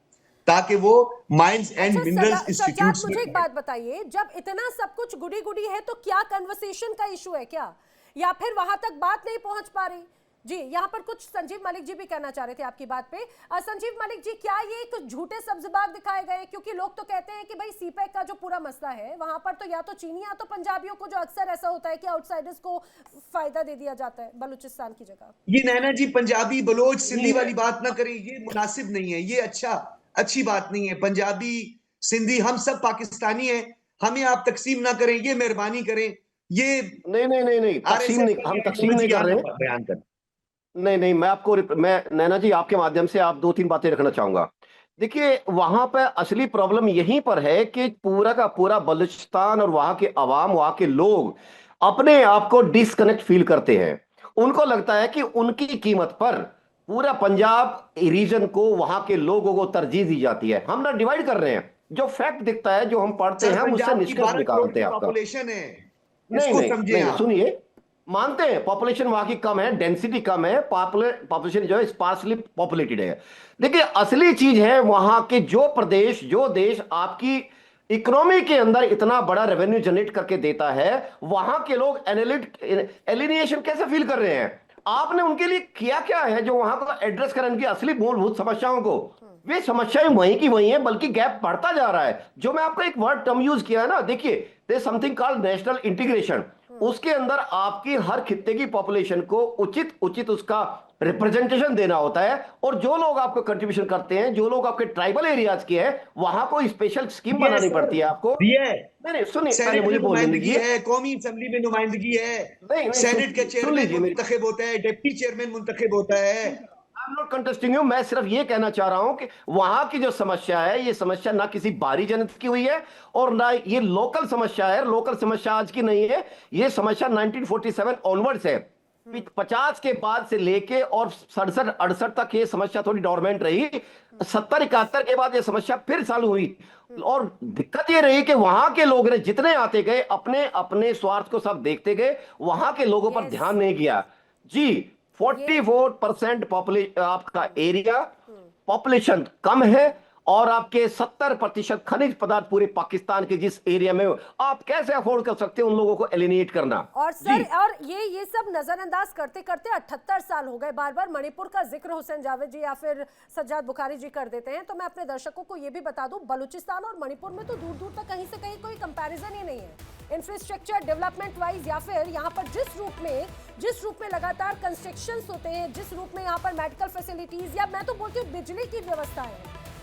ताकि वो माइंस एंड मिनरल्स इंस्टीट्यूट्स में। मुझे एक बात बताइए, जब इतना सब कुछ गुडी गुडी है तो क्या कन्वर्सेशन का इशू है क्या, या फिर वहां तक बात नहीं पहुंच पा रही? जी, यहाँ पर कुछ संजीव मलिक जी भी कहना चाह रहे थे आपकी बात पे। संजीव मलिक जी, क्या ये एक झूठे सब्ज़बाग दिखाए गए? क्योंकि लोग तो कहते हैं कि भाई सीपैक का जो पूरा मसला है वहां पर तो या तो चीनी या तो पंजाबियों को, जो अक्सर ऐसा होता है कि आउटसाइडर्स को फायदा दे दिया जाता है बलूचिस्तान की जगह। ये नैना जी पंजाबी बलोच सिंधी वाली बात ना करें, ये मुनासिब नहीं है, ये अच्छी बात नहीं है। पंजाबी सिंधी हम सब पाकिस्तानी हैं, हमें आप तकसीम ना करें, ये मेहरबानी करें। ये नहीं तकसीम नहीं, हम तकसीम नहीं कर रहे बयान कर। नहीं, मैं नैना जी आपके माध्यम से आप 2-3 बातें रखना चाहूंगा। देखिए, वहां पर असली प्रॉब्लम यहीं पर है कि पूरा का पूरा बलूचिस्तान और वहां के अवाम, वहां के लोग अपने आप को डिस्कनेक्ट फील करते हैं। उनको लगता है कि उनकी कीमत पर पूरा पंजाब रीजन को, वहां के लोगों को तरजीह दी जाती है। हम ना डिवाइड कर रहे हैं, जो फैक्ट दिखता है, जो हम पढ़ते हैं, उससे निष्कर्ष निकालते हैं आपका। पॉपुलेशन है, नहीं, सुनिए, मानते हैं पॉपुलेशन वहां की कम है, डेंसिटी कम है, पॉपुलेशन जो है स्पार्सली पॉपुलेटेड है। देखिए, असली चीज है वहां के जो प्रदेश, जो देश आपकी इकोनॉमी के अंदर इतना बड़ा रेवेन्यू जनरेट करके देता है, वहां के लोग एलिनिएशन कैसे फील कर रहे हैं? आपने उनके लिए किया क्या है जो वहां को एड्रेस करें, उनकी असली मूलभूत समस्याओं को? वे समस्याएं वहीं की वहीं है, बल्कि गैप बढ़ता जा रहा है। जो मैं आपको एक वर्ड टर्म यूज किया है ना, देखिए, there is something called national integration. उसके अंदर आपकी हर खित्ते की पॉपुलेशन को उचित उसका रिप्रेजेंटेशन देना होता है, और जो लोग आपको कंट्रीब्यूशन करते हैं, जो लोग आपके ट्राइबल एरियाज के हैं, वहां को स्पेशल स्कीम बनानी पड़ती है आपको। नहीं, सुनिए, पहले मुझे बोलने दीजिए। कौमी असेंबली में नुमाइंदगी है, सेनेट का चेयरमैन मुंतखब होता है, डिप्टी चेयरमैन मुंतखब होता है, I'm not contesting you, मैं सिर्फ ये कहना चाह रहा हूं कि वहां की जो समस्या है, ये समस्या ना किसी बाहरी जनता की हुई है और ना ये लोकल समस्या है। लोकल समस्या आज की नहीं है, ये समस्या 1947 ऑनवर्ड्स है। 50 के बाद से लेके और 67-68 तक ये समस्या थोड़ी डोरमेंट रही। 70-71 के बाद ये समस्या फिर चालू हुई और दिक्कत ये रही कि वहां के लोग ने जितने आते गए अपने अपने स्वार्थ को सब देखते गए, वहां के लोगों पर Yes. ध्यान नहीं किया जी। 44% आपका एरिया पॉपुलेशन कम है और आपके 70% खनिज पदार्थ पूरे पाकिस्तान के जिस एरिया में हो, आप कैसे अफोर्ड कर सकते हैं उन लोगों को एलिनेट करना। और सर जी। और ये सब नजरअंदाज करते करते 78 साल हो गए। बार बार मणिपुर का जिक्र हुसैन जावेद जी या फिर सज्जाद बुखारी जी कर देते हैं, तो मैं अपने दर्शकों को ये भी बता दूं, बलूचिस्तान और मणिपुर में तो दूर दूर तक कहीं से कहीं कोई कंपैरिजन ही नहीं है इंफ्रास्ट्रक्चर डेवलपमेंट वाइज, या फिर यहाँ पर जिस रूप में लगातार कंस्ट्रक्शंस होते हैं, जिस रूप में यहाँ पर मेडिकल फैसिलिटीज, या मैं तो बोलती हूँ बिजली की व्यवस्था है,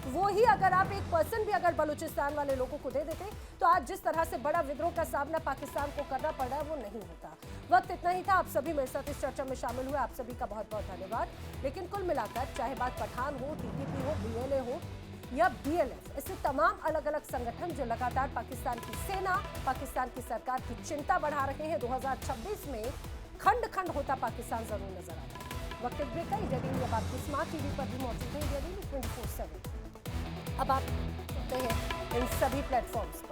वो ही अगर आप 1% भी अगर बलूचिस्तान वाले लोगों को दे देते तो आज जिस तरह से बड़ा विद्रोह का सामना पाकिस्तान को करना पड़ रहा है वो नहीं होता। वक्त इतना ही था। आप सभी मेरे साथ इस चर्चा में शामिल हुए, आप सभी का बहुत बहुत धन्यवाद। लेकिन कुल मिलाकर चाहे बात पठान हो, टीटीपी हो, बीएलए हो या बीएलएफ, ऐसे तमाम अलग अलग संगठन जो लगातार पाकिस्तान की सेना, पाकिस्तान की सरकार की चिंता बढ़ा रहे हैं, 2026 में खंड खंड होता पाकिस्तान जरूर नजर आता है। वक्त एक ब्रेक का, इंडिया टीवी अब आपकी स्मार्ट टीवी पर भी मौजूद है, इंडिया टीवी 24/7। अब आप सुनते हैं इन सभी प्लेटफॉर्म्स